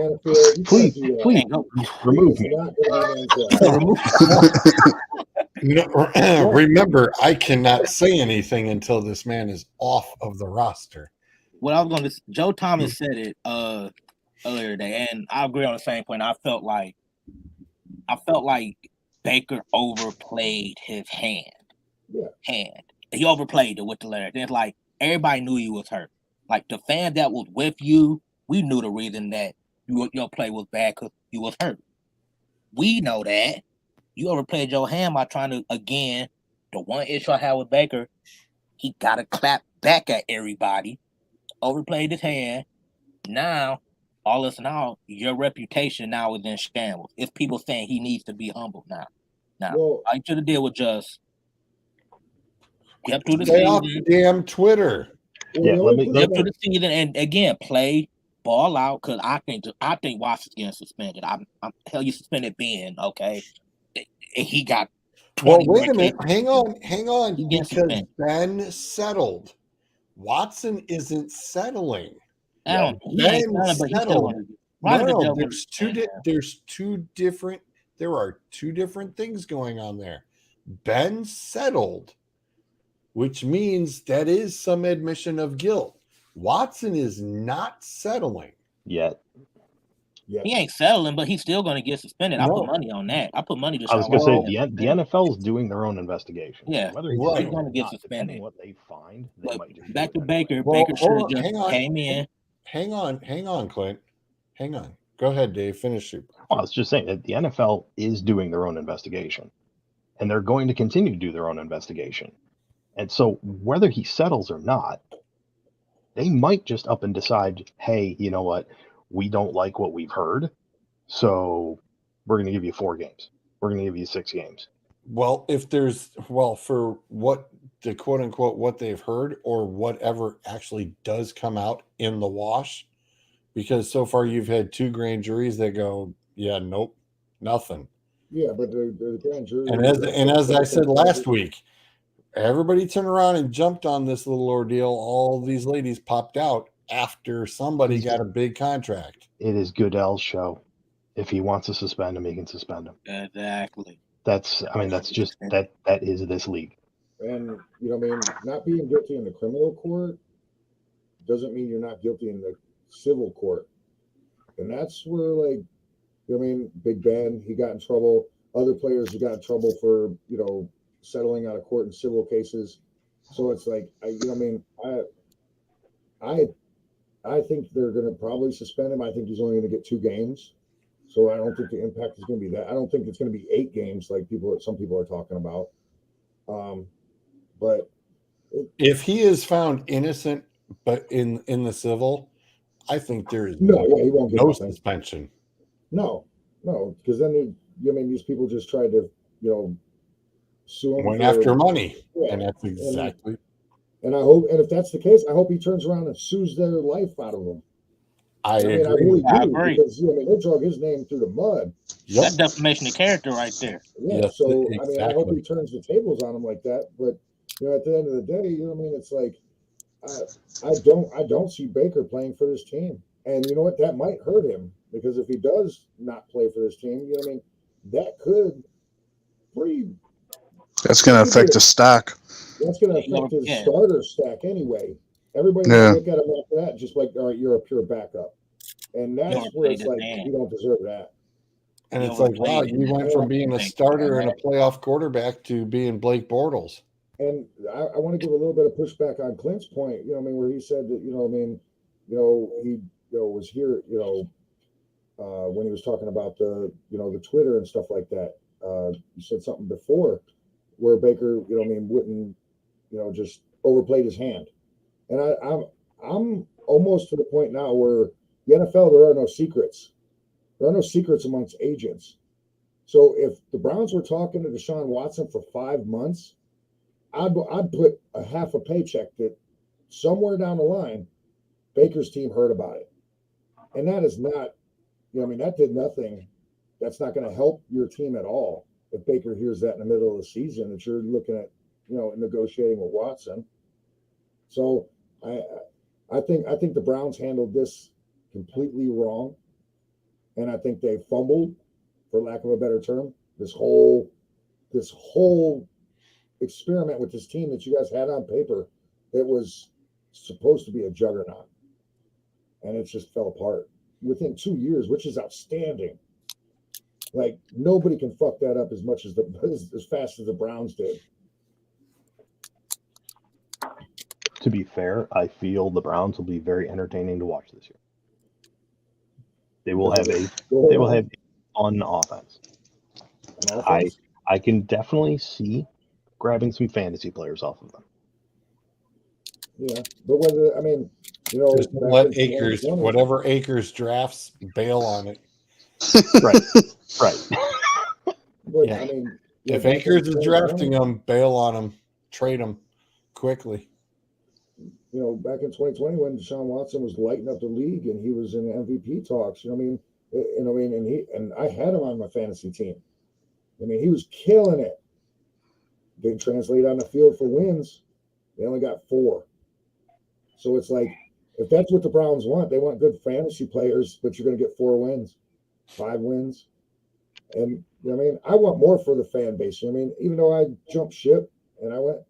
Please remove me.
No, remember, I cannot say anything until this man is off of the roster.
What I was going to, Joe Thomas said it earlier today, and I agree on the same point. I felt like Baker overplayed his hand. He overplayed it with the letter. It's like everybody knew you was hurt. Like the fan that was with you, we knew the reason that your play was bad because you was hurt. We know that. You overplayed your hand by trying to, again, the one issue I had with Baker, he got to clap back at everybody. Overplayed his hand. Now, all this now, your reputation now is in shambles. It's people saying he needs to be humble now. All you should have did was just get through the season.
Off the damn Twitter.
Yeah,
get through the season and again play ball out because I think Watson's getting suspended. I'm hell you suspended Ben, okay? He got 20.
Well, wait a minute. Hang on. Because Ben settled. Watson isn't settling. Ben settled. No, there are two different things going on there. Ben settled, which means that is some admission of guilt. Watson is not settling
yet.
yet.
He ain't settling, but he's still going to get suspended. I
No.
put money on that. I put money to
I was
Sean
going to say
Watson.
the NFL's doing their own investigation.
Yeah,
Whether
he's
he's
Right.
going to
get
not, depending
suspended.
what they find, they
But
might just
back
do
to
it anyway.
Baker.
Well,
Baker should
hold
have
on,
just
hang on.
came in.
Hang on, Clint. Hang on. Go ahead, Dave. Finish it.
Well, I was just saying that the NFL is doing their own investigation, and they're going to continue to do their own investigation. And so, whether he settles or not, they might just up and decide, hey, you know what? We don't like what we've heard, so we're going to give you 4 games. We're going to give you 6 games.
Well, for what the quote unquote what they've heard or whatever actually does come out in the wash, because so far you've had 2 grand juries that go, yeah, nope, nothing.
Yeah, but the grand jury.
And as I said last week, everybody turned around and jumped on this little ordeal. All these ladies popped out after somebody got a big contract.
It is Goodell's show. If he wants to suspend him, he can suspend him.
Exactly.
That's just that is this league.
And not being guilty in the criminal court doesn't mean you're not guilty in the civil court. And that's where, Big Ben, he got in trouble. Other players, he got in trouble for, settling out of court in civil cases. So it's like, I think they're going to probably suspend him. I think he's only going to get 2 games. So I don't think the impact is going to be that. I don't think it's going to be 8 games like some people are talking about. But
if he is found innocent, but in the civil, I think there is
he won't get
no
nothing.
suspension.
No, because then these people just tried to, sue him.
Went after money,
yeah,
and that's exactly.
And I hope, and if that's the case, I hope he turns around and sues their life out of them.
I agree.
I really do,
I agree.
because they drug his name through the mud.
Yep.
That defamation of character right there.
Yeah,
Yes,
so
exactly.
I hope he turns the tables on him like that. But at the end of the day, it's like I don't see Baker playing for this team, and you know what? That might hurt him, because if he does not play for this team, that could
That's going to affect his stock.
That's going to affect his starter stack anyway. Everybody might look at him after that, just like, all right, you're a pure backup. And that's where it's like, you don't deserve that.
And it's like, wow, you went from being a starter and a playoff quarterback to being Blake Bortles.
And I want to give a little bit of pushback on Clint's point, where he said that, he was here, when he was talking about the Twitter and stuff like that. You said something before where Baker, wouldn't, just overplayed his hand. And I'm almost to the point now where the NFL, there are no secrets. There are no secrets amongst agents. So if the Browns were talking to Deshaun Watson for 5 months, I'd put a half a paycheck that somewhere down the line, Baker's team heard about it. And that is not, that did nothing. That's not going to help your team at all. If Baker hears that in the middle of the season, that you're looking at, negotiating with Watson. So I think the Browns handled this completely wrong. And I think they fumbled, for lack of a better term, this whole experiment with this team that you guys had on paper that was supposed to be a juggernaut. And it just fell apart within 2 years, which is outstanding. Like, nobody can fuck that up as much as as fast as the Browns did.
To be fair, I feel the Browns will be very entertaining to watch this year. They will have a fun offense. I can definitely see grabbing some fantasy players off of them.
Yeah, but whether
just let Akers, whatever Akers drafts, bail on it.
Right.
But,
yeah. If Akers is drafting them, bail on them, trade them quickly.
Back in 2020 when Deshaun Watson was lighting up the league and he was in MVP talks, and I had him on my fantasy team. He was killing it. Didn't translate on the field for wins. They only got 4. So it's like, if that's what the Browns want, they want good fantasy players, but you're going to get 4 wins, 5 wins. And, I want more for the fan base. Even though I jumped ship and I went,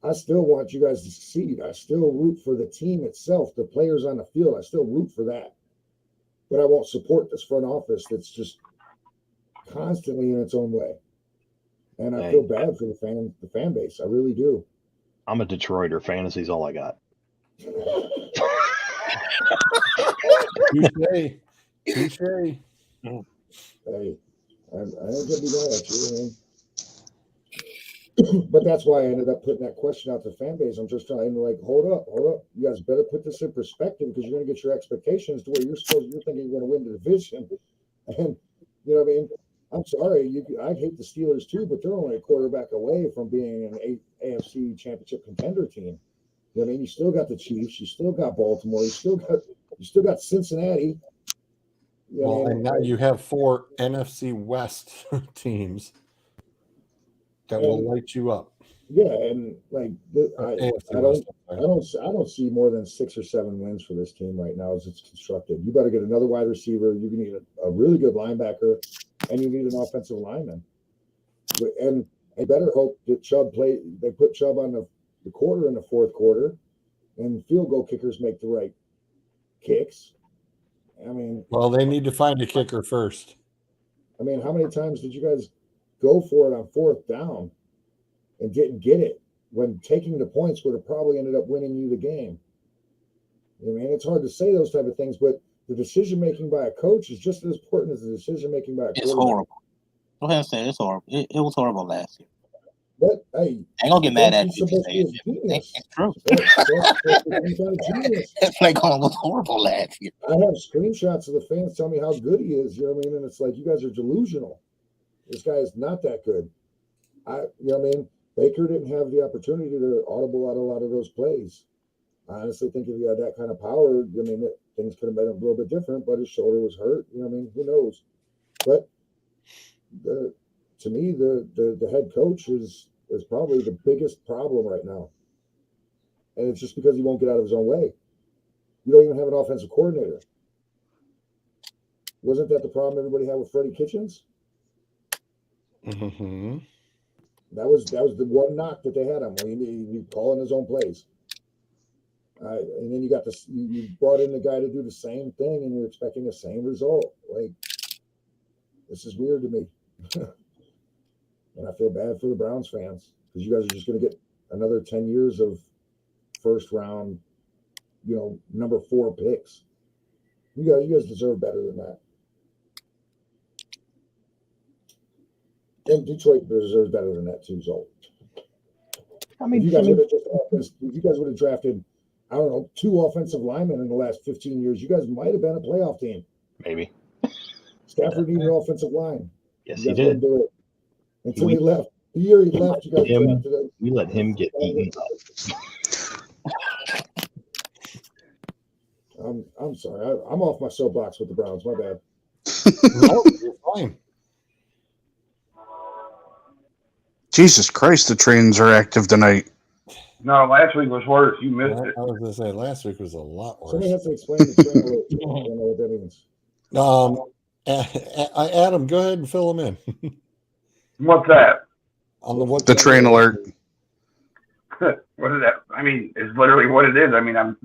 I still want you guys to succeed. I still root for the team itself, the players on the field. I still root for that. but I won't support this front office that's just constantly in its own way. And I feel bad for the fan base. I really do.
I'm a Detroiter. Fantasy's all I got.
Touche.
Hey, I ain't gonna be mad at you, man. But that's why I ended up putting that question out to the fan base. I'm just trying to hold up. You guys better put this in perspective because you're gonna get your expectations to where you're thinking you're gonna win the division. And you know what I mean? I'm sorry, I'd hate the Steelers too, but they're only a quarterback away from being an AFC championship contender team. You know what I mean? You still got the Chiefs, you still got Baltimore, you still got Cincinnati.
Well, and now you have 4 NFC West teams that will light you up.
Yeah, and I don't see more than 6 or 7 wins for this team right now as it's constructed. You better get another wide receiver. You need a really good linebacker, and you need an offensive lineman. And I better hope that they put Chubb on the quarter in the fourth quarter, and field goal kickers make the right kicks. I mean,
well, they need to find a kicker first.
I mean, how many times did you guys go for it on fourth down and didn't get it when taking the points would have probably ended up winning you the game? I mean, it's hard to say those type of things, but the decision making by a coach is just as important as the decision making by a quarterback.
It's horrible. Go ahead and say it's horrible. It was horrible last year.
But hey,
I ain't gonna get mad at you. It's true. It's like it was horrible last year.
I have screenshots of the fans tell me how good he is. You know what I mean? And it's like, you guys are delusional. This guy is not that good. You know what I mean? Baker didn't have the opportunity to audible out a lot of those plays. I honestly think if he had that kind of power, I mean, things could have been a little bit different, but his shoulder was hurt. You know what I mean? Who knows? But to me, the head coach is probably the biggest problem right now. And it's just because he won't get out of his own way. You don't even have an offensive coordinator. Wasn't that the problem everybody had with Freddie Kitchens?
Mm-hmm.
That was the one knock that they had on him. He calling his own plays. And then you brought in the guy to do the same thing, and you're expecting the same result. Like, this is weird to me. And I feel bad for the Browns fans because you guys are just going to get another 10 years of first round, number 4 picks. You guys deserve better than that. And Detroit deserves better than that too, Zolt. I mean, if you guys would have drafted, I don't know, 2 offensive linemen in the last 15 years, you guys might have been a playoff team.
Maybe.
Stafford needed an offensive line.
Yes, he did.
Do it. Until he left. The year he left, you guys drafted him.
We let him get eaten up.
I'm sorry. I'm off my soapbox with the Browns. My bad.
No, you're fine.
Jesus Christ, the trains are active tonight.
No, last week was worse. You missed it.
I was going to say, last week was a lot worse.
Somebody has to explain the train alert. I don't know what that means.
Adam, go ahead and fill them in.
What's that?
On
the train alert.
What is that? I mean, it's literally what it is. I mean, I'm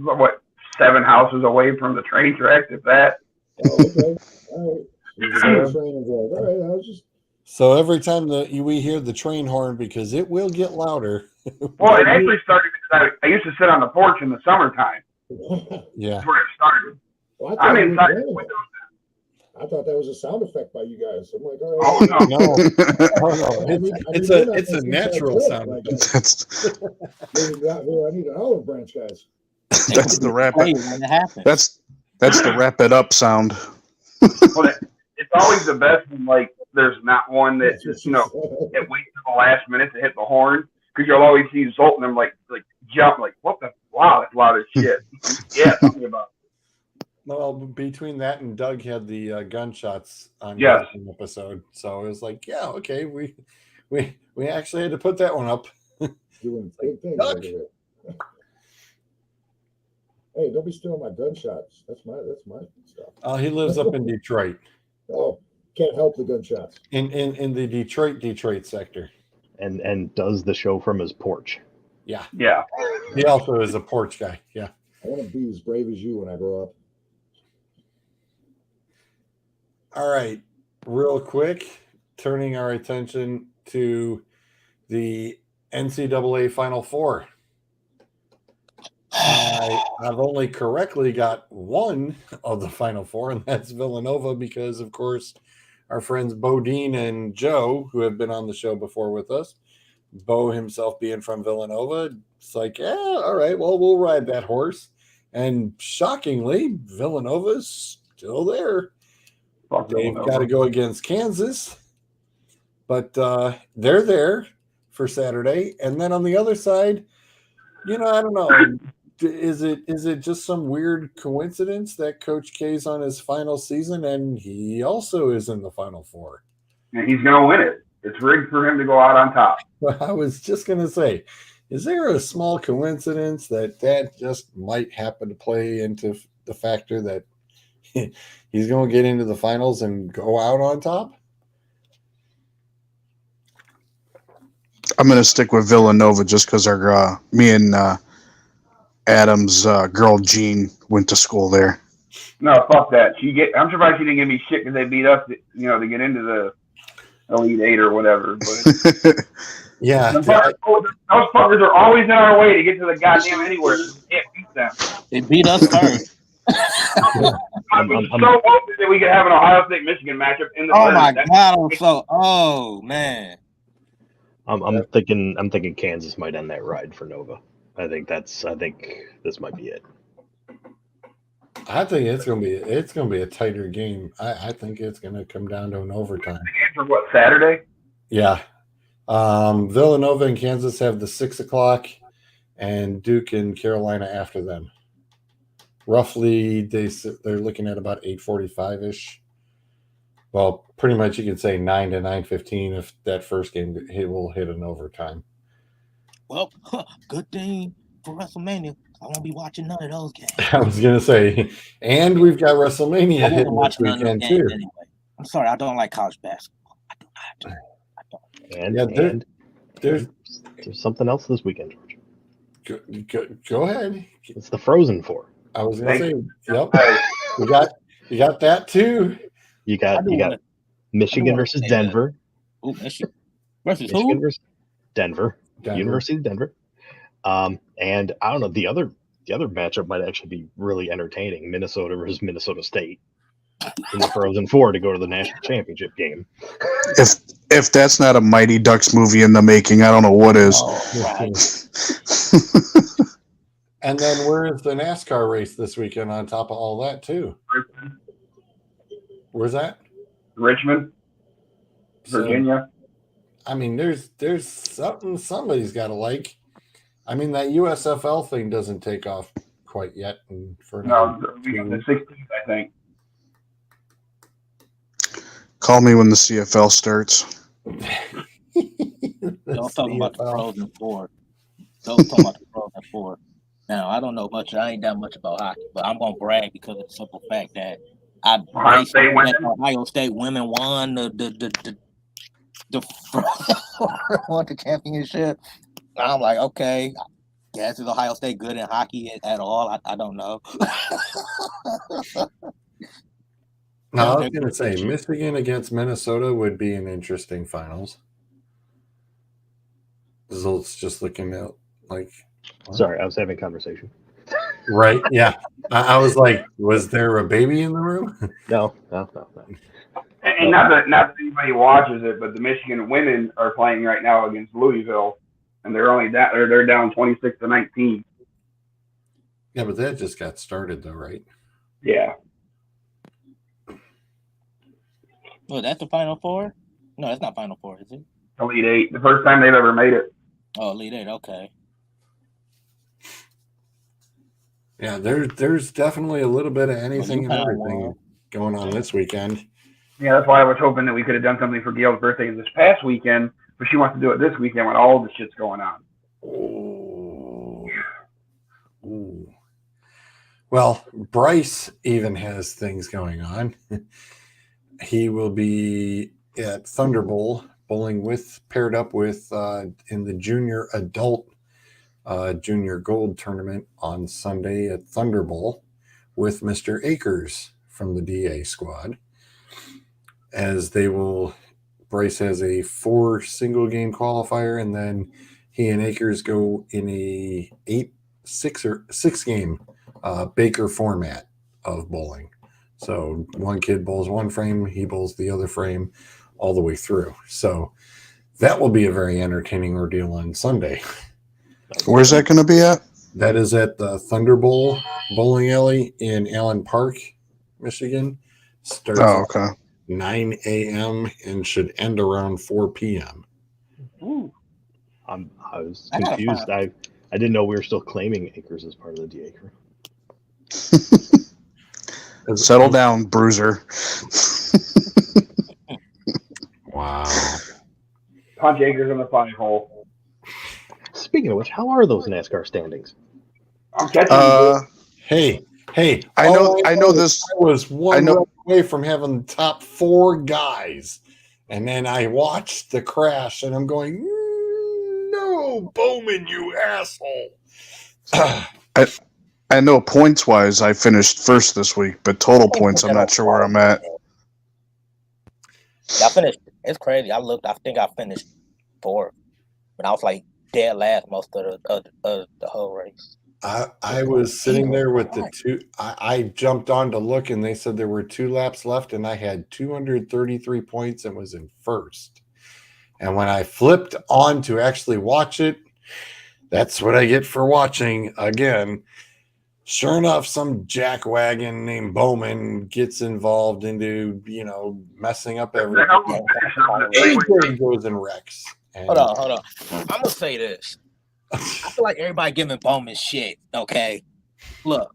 7 houses away from the train tracks, if that.
Oh, okay. All right. There's a train involved. All right. I was just.
So every time we hear the train horn, because it will get louder.
Well, it actually started because I used to sit on the porch in the summertime.
Yeah.
That's where it started.
Well,
I'm inside the window.
I thought that was a sound effect by you guys. I'm like, all right.
Oh, no.
It's a natural sound.
I need an olive branch, guys.
That's the wrap it. That's the wrap it up sound.
Well, it's always the best when there's not one that just it waits to the last minute to hit the horn, because you'll always see Zolt and them like jump what the that's loud as shit. Yeah, tell me about it.
Well, between that and Doug had the gunshots on the episode, so it was like, yeah, okay, we actually had to put that one up.
Doing big things over here. Hey, don't be stealing my gunshots. That's my stuff.
He lives up in Detroit.
Oh, can't help the gunshots.
In the Detroit sector.
And does the show from his porch.
Yeah.
Yeah.
He also is a porch guy. Yeah.
I want to be as brave as you when I grow up.
All right, real quick, turning our attention to the NCAA Final Four. I've only correctly got one of the Final Four, and that's Villanova, because, of course, our friends Bodine and Joe, who have been on the show before with us, Bo himself being from Villanova, it's like, yeah, all right, well, we'll ride that horse. And shockingly, Villanova's still there.
Fuck
They've
Villanova.
got to go against Kansas, but they're there for Saturday. And then on the other side, I don't know. Is it just some weird coincidence that Coach K's on his final season and he also is in the Final Four?
And he's going to win it. It's rigged for him to go out on top.
Well, I was just going to say, is there a small coincidence that just might happen to play into the factor that he's going to get into the finals and go out on top?
I'm going to stick with Villanova just because me and Adam's girl Jean went to school there.
No, fuck that. I'm surprised she didn't give me shit because they beat us, to get into the Elite Eight or whatever. But
yeah,
those fuckers are always in our way to get to the goddamn anywhere. We can't beat them.
They beat us first.
I'm so hoping that we could have an Ohio State Michigan matchup in the.
Oh my god! Oh man.
I'm thinking Kansas might end that ride for Nova. I think this might be it.
I think it's gonna be a tighter game. I think it's gonna come down to an overtime.
For what, Saturday?
Yeah. Villanova and Kansas have the 6 o'clock, and Duke and Carolina after them. Roughly, they're looking at about 8:45 ish. Well, pretty much you could say 9 to 9:15 if that first game will hit an overtime.
Well, good thing for WrestleMania. I won't be watching none of those games.
I was gonna say, and we've got WrestleMania hitting this weekend too.
Anyway. I'm sorry, I don't like college basketball. I don't.
And
there's
something else this weekend, George.
Go ahead.
It's the Frozen Four.
I was gonna say, yep. You got that too.
You got Michigan versus Denver.
Oh, Michigan versus
Michigan
who?
versus Denver. University of Denver. And I don't know, the other matchup might actually be really entertaining. Minnesota versus Minnesota State in the Frozen Four to go to the national championship game.
If that's not a Mighty Ducks movie in the making, I don't know what is.
Oh, right.
And then where is the NASCAR race this weekend on top of all that too? Where's that?
Richmond, Virginia.
I mean, there's something somebody's got to like. I mean, that USFL thing doesn't take off quite yet.
The 16th, I think.
Call me when the CFL starts.
Don't talk about the Frozen Four. Don't talk about the Frozen Four. Now, I don't know much. I ain't that much about hockey, but I'm gonna brag because of the simple fact that Ohio State women won the won the championship. I'm like, okay, guess is Ohio State good in hockey at all? I don't know.
No, I was going to say Michigan against Minnesota would be an interesting finals. Results just looking at like.
What? Sorry, I was having a conversation.
Right? Yeah, I was like, was there a baby in the room?
No.
And not that anybody watches it, but the Michigan women are playing right now against Louisville, and they're down 26-19.
Yeah, but that just got started though, right?
Yeah.
Oh, that's the Final Four? No, that's not Final Four, is it?
Elite Eight. The first time they've ever made it.
Oh, Elite Eight, okay.
Yeah, there's definitely a little bit of anything and everything going on this weekend.
Yeah, that's why I was hoping that we could have done something for Gail's birthday this past weekend, but she wants to do it this weekend when all the shit's going on.
Ooh. Well, Bryce even has things going on. He will be at Thunder Bowl bowling paired up with in the junior adult junior gold tournament on Sunday at Thunder Bowl with Mr. Akers from the DA squad. as Bryce has a 4 single game qualifier, and then he and Akers go in a 6 game Baker format of bowling. So one kid bowls one frame, he bowls the other frame all the way through. So that will be a very entertaining ordeal on Sunday.
Where's that going to be at?
That is at the Thunder Bowl Bowling Alley in Allen Park, Michigan. Starts
okay.
at 9 a.m. and should end around 4 p.m.
Ooh.
I was confused. I didn't know we were still claiming Akers as part of the DA crew.
Settle down, Bruiser.
Wow.
Punch Akers in the funny hole.
Speaking of which, how are those NASCAR standings?
I'm catching you.
Hey!
I know this.
I was one run away from having the top 4 guys, and then I watched the crash, and I'm going, "No, Bowman, you asshole!"
I know points wise, I finished first this week, but total points, I'm not sure where I'm at.
Yeah, I finished. It's crazy. I looked. I think I finished 4th, but I was like dead last most of the whole race.
I was sitting there with the 2. I jumped on to look, and they said there were 2 laps left, and I had 233 points and was in first. And when I flipped on to actually watch it, that's what I get for watching again. Sure enough, some jackwagon named Bowman gets involved into, messing up everything. AJ goes and wrecks. And
Hold on. I'm gonna say this. I feel like everybody giving Bowman shit. Okay, look,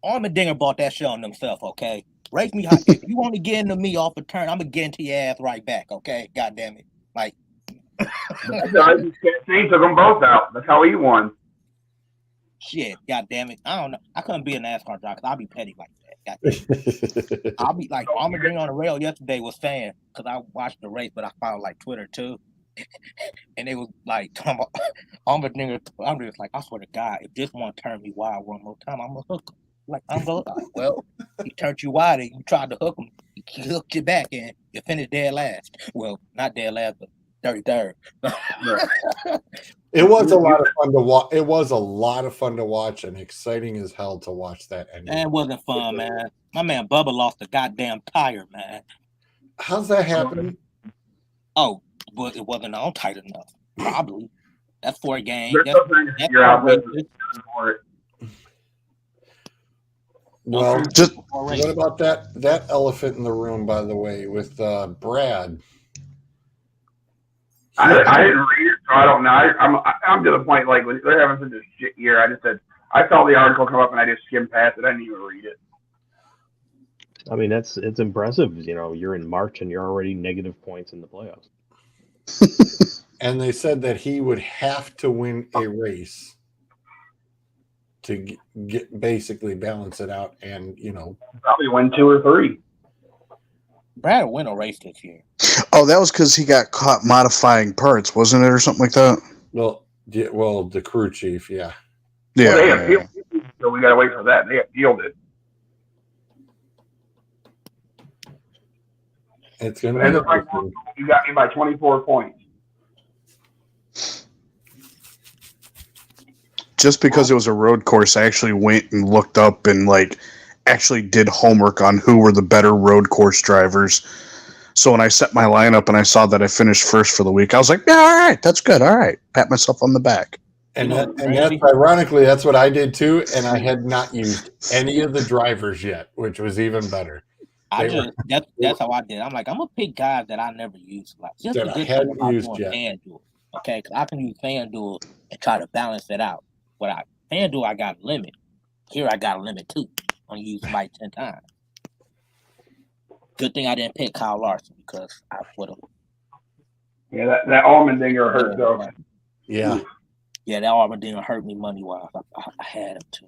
Armadinger bought that shit on himself. Okay, race me high. If you want to get into me off a turn, I'm gonna get into your ass right back. Okay, God damn it, like.
He took them both out. That's how he won.
Shit, God damn it. I don't know. I couldn't be a NASCAR driver because I'll be petty like that. I'll be like, Armadinger on the rail yesterday was saying, because I watched the race, but I found like Twitter too. And they was like, Armadinger, I'm just like, I swear to God, if this one turn me wild one more time, I'm going to hook him. Like, well, he turned you wide and you tried to hook him. He hooked you back and you finished dead last. Well, not dead last, but 33rd.
It was a lot of fun to watch. It was a lot of fun to watch and exciting as hell to watch that ending.
Man, it wasn't fun, man. My man Bubba lost a goddamn tire, man.
How's that happening?
Oh, but it wasn't on tight enough. Probably. That's 4 games.
Well, what about that elephant in the room, by the way, with Brad?
I didn't read it, so I don't know. I'm to the point, like, when they're having such a shit year, I just said, I saw the article come up and I just skimmed past it. I didn't even read it.
I mean, it's impressive. You're in March and you're already negative points in the playoffs.
And they said that he would have to win a race to get basically balance it out, and
probably win 2 or 3.
Brad will win a race this year.
Oh, that was because he got caught modifying parts, wasn't it, or something like that?
Well, the crew chief, yeah.
Yeah.
Well, they appealed it, so we got to wait for that. They appealed it.
It's going to be.
You got me by 24 points.
Just because it was a road course, I actually went and looked up and actually did homework on who were the better road course drivers. So when I set my lineup and I saw that I finished first for the week, I was like, yeah, all right, that's good. All right. Pat myself on the back.
And that's ironically, that's what I did too. And I had not used any of the drivers yet, which was even better.
That's how I did. I'm like, I'm gonna pick guys that I never used, like just
that I hadn't used yet.
FanDuel, okay? Because I can use FanDuel and try to balance it out. But FanDuel, I got a limit. Here, I got a limit too. I'm gonna use like 10 times. Good thing I didn't pick Kyle Larson because I would have.
Yeah, that Allmendinger hurt though.
Yeah.
Yeah, that Allmendinger hurt me money wise. I had him too.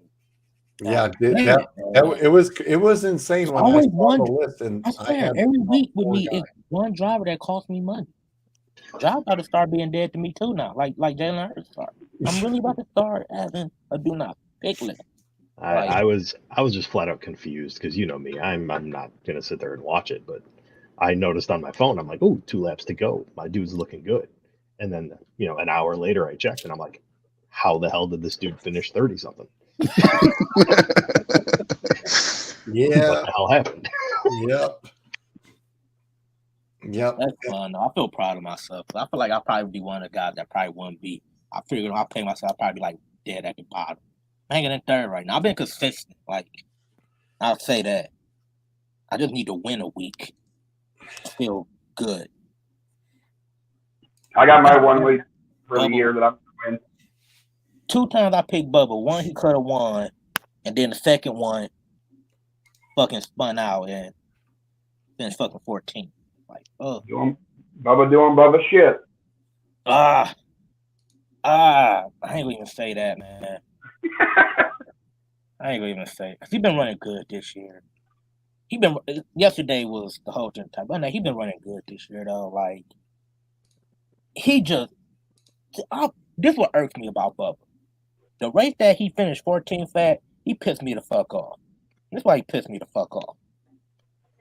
Yeah, it was insane when I saw the list, and
I had every week with me. It's one driver that cost me money. Drive got to start being dead to me too now, like Jalen Hurts started. I'm really about to start having a do not pick list.
I was just flat out confused because you know me, I'm not gonna sit there and watch it, but I noticed on my phone, I'm like, oh, 2 laps to go. My dude's looking good. And then, an hour later I checked and I'm like, how the hell did this dude finish 30 something?
Yeah.
What the hell happened?
Yep.
That's fun. I feel proud of myself. I feel like I'll probably be one of the guys that probably wouldn't be. I figured I'll play myself, I'll probably be like dead at the bottom. I'm hanging in third right now. I've been consistent. Like, I'll say that. I just need to win a week to feel good.
I got my 1 week for the year that I'm going to win.
2 times I picked Bubba. One he could have won, and then the second one fucking spun out and finished fucking 14. Like, oh.
Bubba doing Bubba shit.
I ain't gonna even say that, man. I ain't gonna even say it. 'Cause he been running good this year. Yesterday was the whole time, but no, he been running good this year though. Like, this what irks me about Bubba. The race that he finished 14th at, he pissed me the fuck off. That's why he pissed me the fuck off.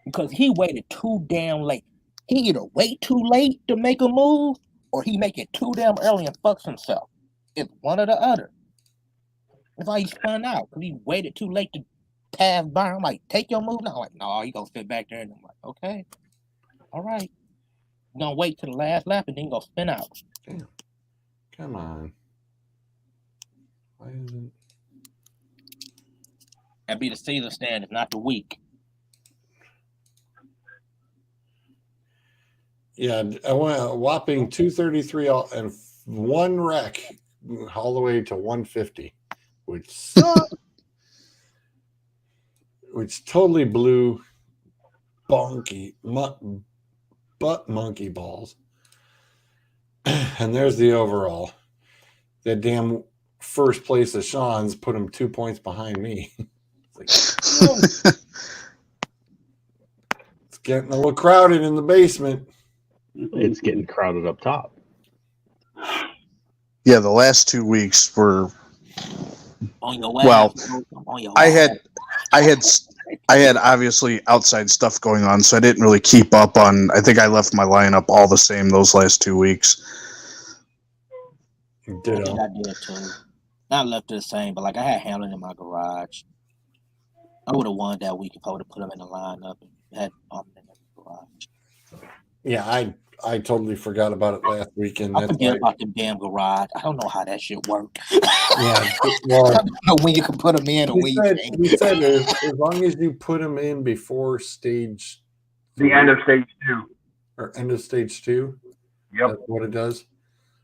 Because he waited too damn late. He either wait too late to make a move, or he make it too damn early and fucks himself. It's one or the other. That's why he spun out, because he waited too late to pass by. I'm like, take your move now. I'm like, no, you gonna sit back there. And I'm like, okay, all right. You're gonna wait to the last lap and then go spin out.
Damn. Come on. Why isn't...
That'd be the season standard, not the week.
Yeah, I went a whopping 233 and 1 wreck all the way to 150, which sucked. Which totally blew monkey balls. And there's the overall. That damn first place of Sean's put him 2 points behind me. It's like, it's getting a little crowded in the basement.
It's getting crowded up top.
Yeah, the last 2 weeks were
On your
well.
On your
I had obviously outside stuff going on, so I didn't really keep up on. I think I left my lineup all the same those last 2 weeks.
I think I did too. Not left it the same, but like I had Hamlin in my garage. I would have won that week if I would have put him in the lineup and had Hamlin in the garage.
Yeah, I totally forgot about it last weekend.
I forget about the damn garage. I don't know how that shit worked.
Yeah, well,
I don't know when you can put them in or when you can't.
We said as long as you put them in before stage
The end of stage 2.
Or end of stage 2.
Yep.
That's what it does.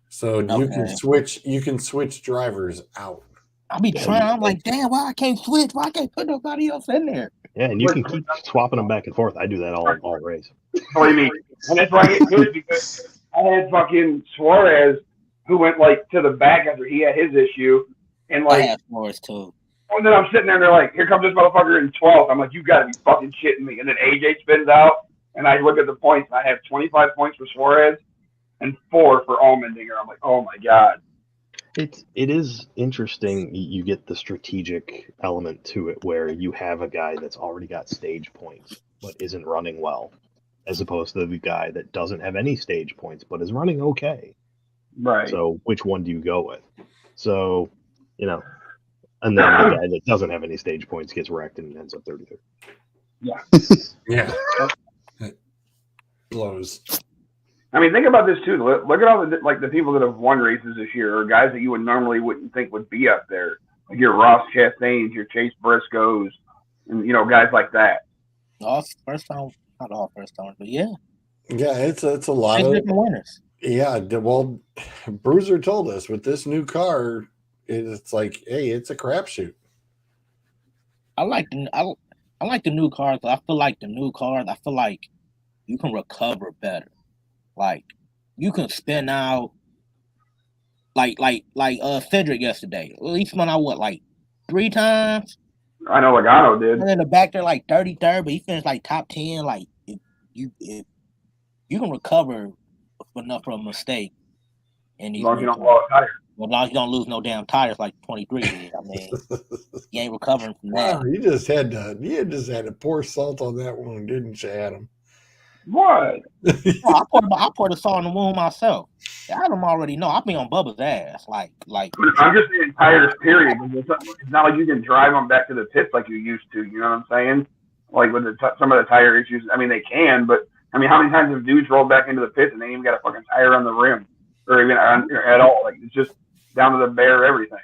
So you can switch drivers out.
I'll be trying. I'm like, damn, why I can't switch? Why I can't put nobody else in there?
Yeah, and you can keep swapping them back and forth. I do that all race.
What do you mean? And that's why I get pissed because I had fucking Suarez who went like to the back after he had his issue, and like
I had Suarez too.
And then I'm sitting there and they're like, here comes this motherfucker in 12th. I'm like, you got to be fucking shitting me. And then AJ spins out, and I look at the points, and I have 25 points for Suarez and 4 for Allmendinger. I'm like, oh my god.
It is interesting. You get the strategic element to it where you have a guy that's already got stage points but isn't running well, as opposed to the guy that doesn't have any stage points but is running okay.
Right.
So which one do you go with? So, and then the guy that doesn't have any stage points gets wrecked and ends up 33rd.
Yeah.
Yeah. It blows.
I mean, think about this too. Look at all the people that have won races this year, or guys that you wouldn't think would be up there, like your Ross Chastains, your Chase Briscoes, and guys like that.
Not all first time, but yeah.
Yeah, it's a lot of
different winners.
Yeah, well, Bruiser told us with this new car, it's like, hey, it's a crapshoot.
I like the new cars. I feel like the new cars. I feel like you can recover better. Like you can spin out. Like Cedric yesterday. Well, he spun out like 3 times.
I know Logano did.
And in the back there like 33rd, but he finished like top 10. Like if you can recover enough from a mistake, and
as long as you don't blow a tire.
As long as you don't lose no damn tires like 23 did. I mean, you ain't recovering from that.
Wow, you just had to pour salt on that one, didn't you, Adam?
What?
Oh, I poured the salt in the wound myself. Adam already know. I'll be on Bubba's ass. Like
I'm just saying tires, period. It's not like you can drive them back to the pits like you used to. You know what I'm saying? Like with some of the tire issues. I mean, they can, but I mean, how many times have dudes rolled back into the pits and they ain't even got a fucking tire on the rim or even at all? Like it's just down to the bare everything.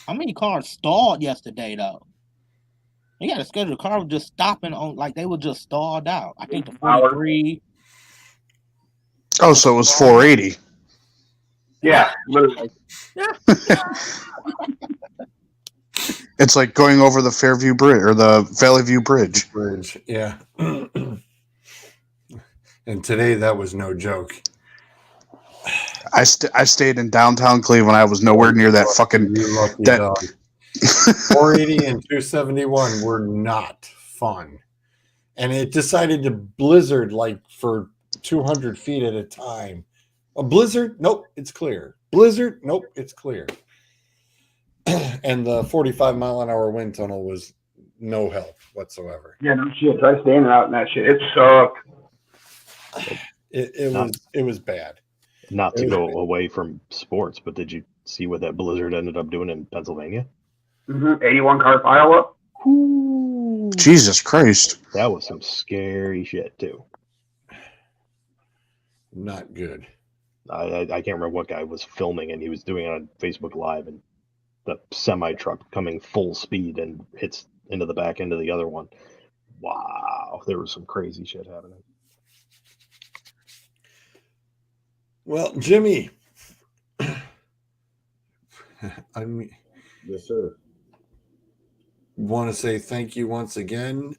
how many cars stalled yesterday though? You got to schedule. The car was just stopping on, like they were just stalled out. I think the 43.
Oh, so it was 480.
Yeah, literally.
It's like going over the Fairview Bridge or the Valley View Bridge.
Yeah. And today that was no joke.
I stayed in downtown Cleveland. I was nowhere near that fucking
dog. 480 and 271 were not fun, and it decided to blizzard like for 200 feet at a time. A blizzard? Nope, it's clear. Blizzard? Nope, it's clear. And the 45-mile-an-hour wind tunnel was no help whatsoever.
Yeah, no shit. Try standing out in that shit. It sucked.
It was bad.
Not to go away from sports, but did you see what that blizzard ended up doing in Pennsylvania?
81 car pileup.
Jesus Christ.
That was some scary shit too.
Not good.
I can't remember what guy was filming, and he was doing it on Facebook Live, and the semi truck coming full speed and hits into the back end of the other one. Wow, there was some crazy shit happening.
Well, Jimmy, I mean,
Yes, sir.
want to say thank you once again.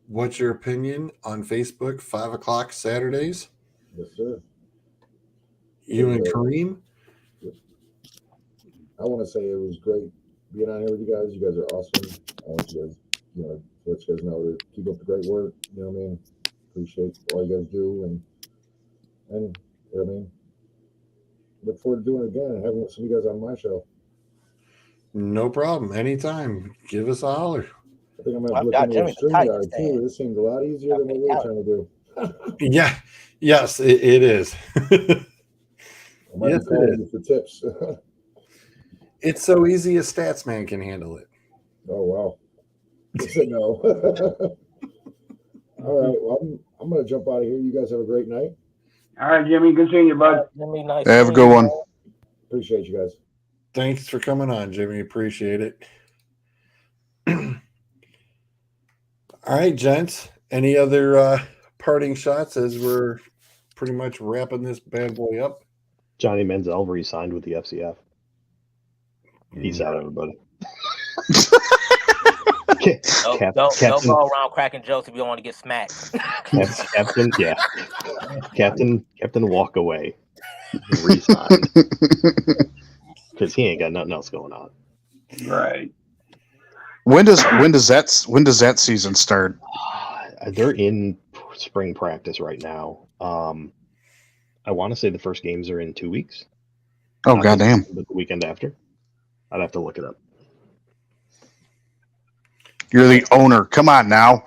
What's your opinion on Facebook, 5 o'clock Saturdays?
Yes, sir.
You and Kareem?
I want to say it was great being on here with you guys. You guys are awesome. I want you guys, let you guys know to keep up the great work. You know what I mean? Appreciate all you guys do. And you know what I mean? Look forward to doing it again and having some of you guys on my show.
No problem. Anytime. Give us a holler.
I think I'm going to look into the StreamYard too. This seems a lot easier than what we were trying to do.
Yeah. Yes, it is.
I might be calling you for tips.
It's so easy a stats man can handle it.
Oh, wow. I said no. All right. Well, I'm going to jump out of here. You guys have a great night.
All right, Jimmy. Good seeing you, bud.
Jimmy, nice.
Have a good one.
Appreciate you guys.
Thanks for coming on, Jimmy. Appreciate it. All right, gents. Any other parting shots as we're pretty much wrapping this bad boy up?
Johnny Manziel re-signed with the FCF. Peace out, everybody.
Don't go around cracking jokes if you don't want to get smacked.
Captain walk away. Re-signed. Because he ain't got nothing else going on.
Right.
When does that season start?
They're in spring practice right now. I want to say the first games are in 2 weeks.
Oh, goddamn.
The weekend after. I'd have to look it up.
You're the owner. Come on now.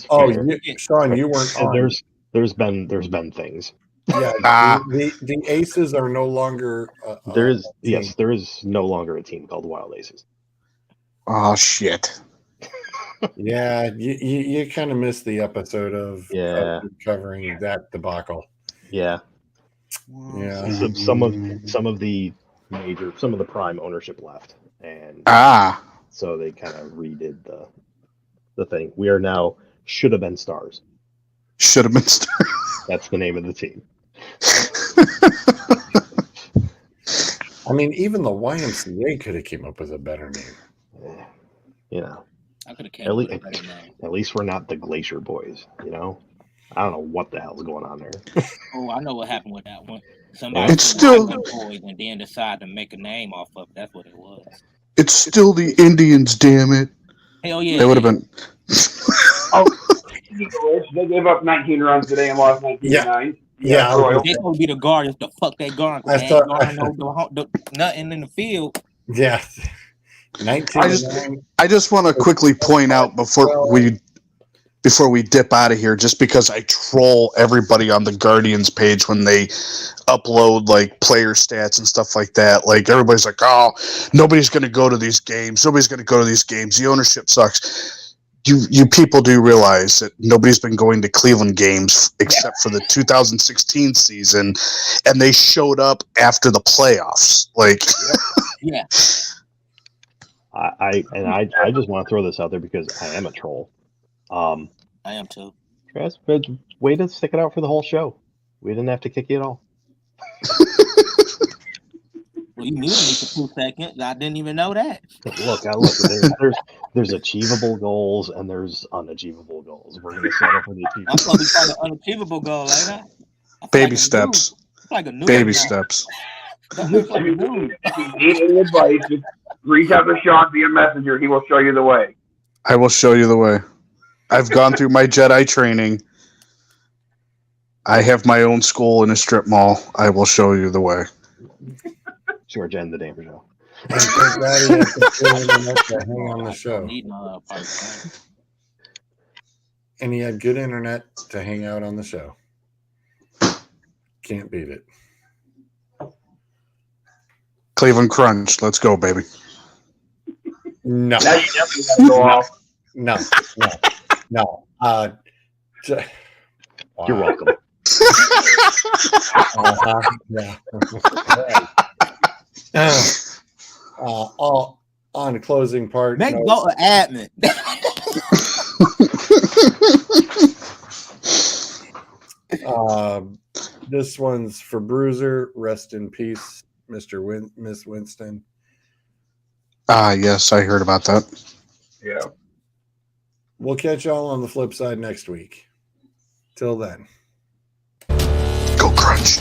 Sean, you weren't on.
There's been things.
Yeah, the Aces are no longer.
There is no longer a team called Wild Aces.
Oh shit.
Yeah, you kind of missed the episode of covering that debacle.
Yeah. Some of the prime ownership left, and so they kind of redid the thing. We are now Should Have Been Stars.
Should Have Been Stars.
That's the name of the team.
I mean, even the YMCA could have came up with a better name.
You know,
I could have came up with a better name.
At least we're not the Glacier Boys. You know, I don't know what the hell's going on there.
Oh, I know what happened with that one. Somebody
it's still
boys and then decided to make a name off of it. That's what it was.
It's still the Indians, damn it.
Hell yeah.
They would have been.
They gave up 19 runs today and lost 19-9.
Yeah, I was-
They supposed to be the guard. Just the fuck that guard.
I
Man,
thought-
guard nothing in the field.
yeah. 19.
I just want to quickly point out before we dip out of here, just because I troll everybody on the Guardians page when they upload like player stats and stuff like that. Like everybody's like, "Oh, nobody's going to go to these games. Nobody's going to go to these games. The ownership sucks." You people do realize that nobody's been going to Cleveland games except for the 2016 season, and they showed up after the playoffs. Like,
Yeah.
I just want to throw this out there because I am a troll.
I am too.
Guys, but way to stick it out for the whole show. We didn't have to kick you at all.
Well, you muted me for 2 seconds. I didn't even know that.
Look. There's achievable goals and there's unachievable goals. We're gonna settle for the
I'm
achievable.
supposed to be trying to unachievable goal, ain't I? That's
baby
like a
steps.
noob. It's like a noob
Baby
now.
steps.
That looks like a noob.
If you need any advice, just reach out to Sean via messenger. He will show you the way.
I will show you the way. I've gone through my Jedi training. I have my own school in a strip mall. I will show you the way.
George and the Damper Show.
And thank God he has the full internet to hang on the show.
Need no part.
And he had good internet to hang out on the show. Can't beat it.
Cleveland Crunch. Let's go, baby.
No.
Now you definitely got to go off.
No. J-
You're
Wow.
welcome.
Yeah. All on the closing part.
Make
no,
go an admin.
this one's for Bruiser. Rest in peace, Miss Winston.
Yes, I heard about that.
Yeah.
We'll catch y'all on the flip side next week. Till then.
Go Crunch.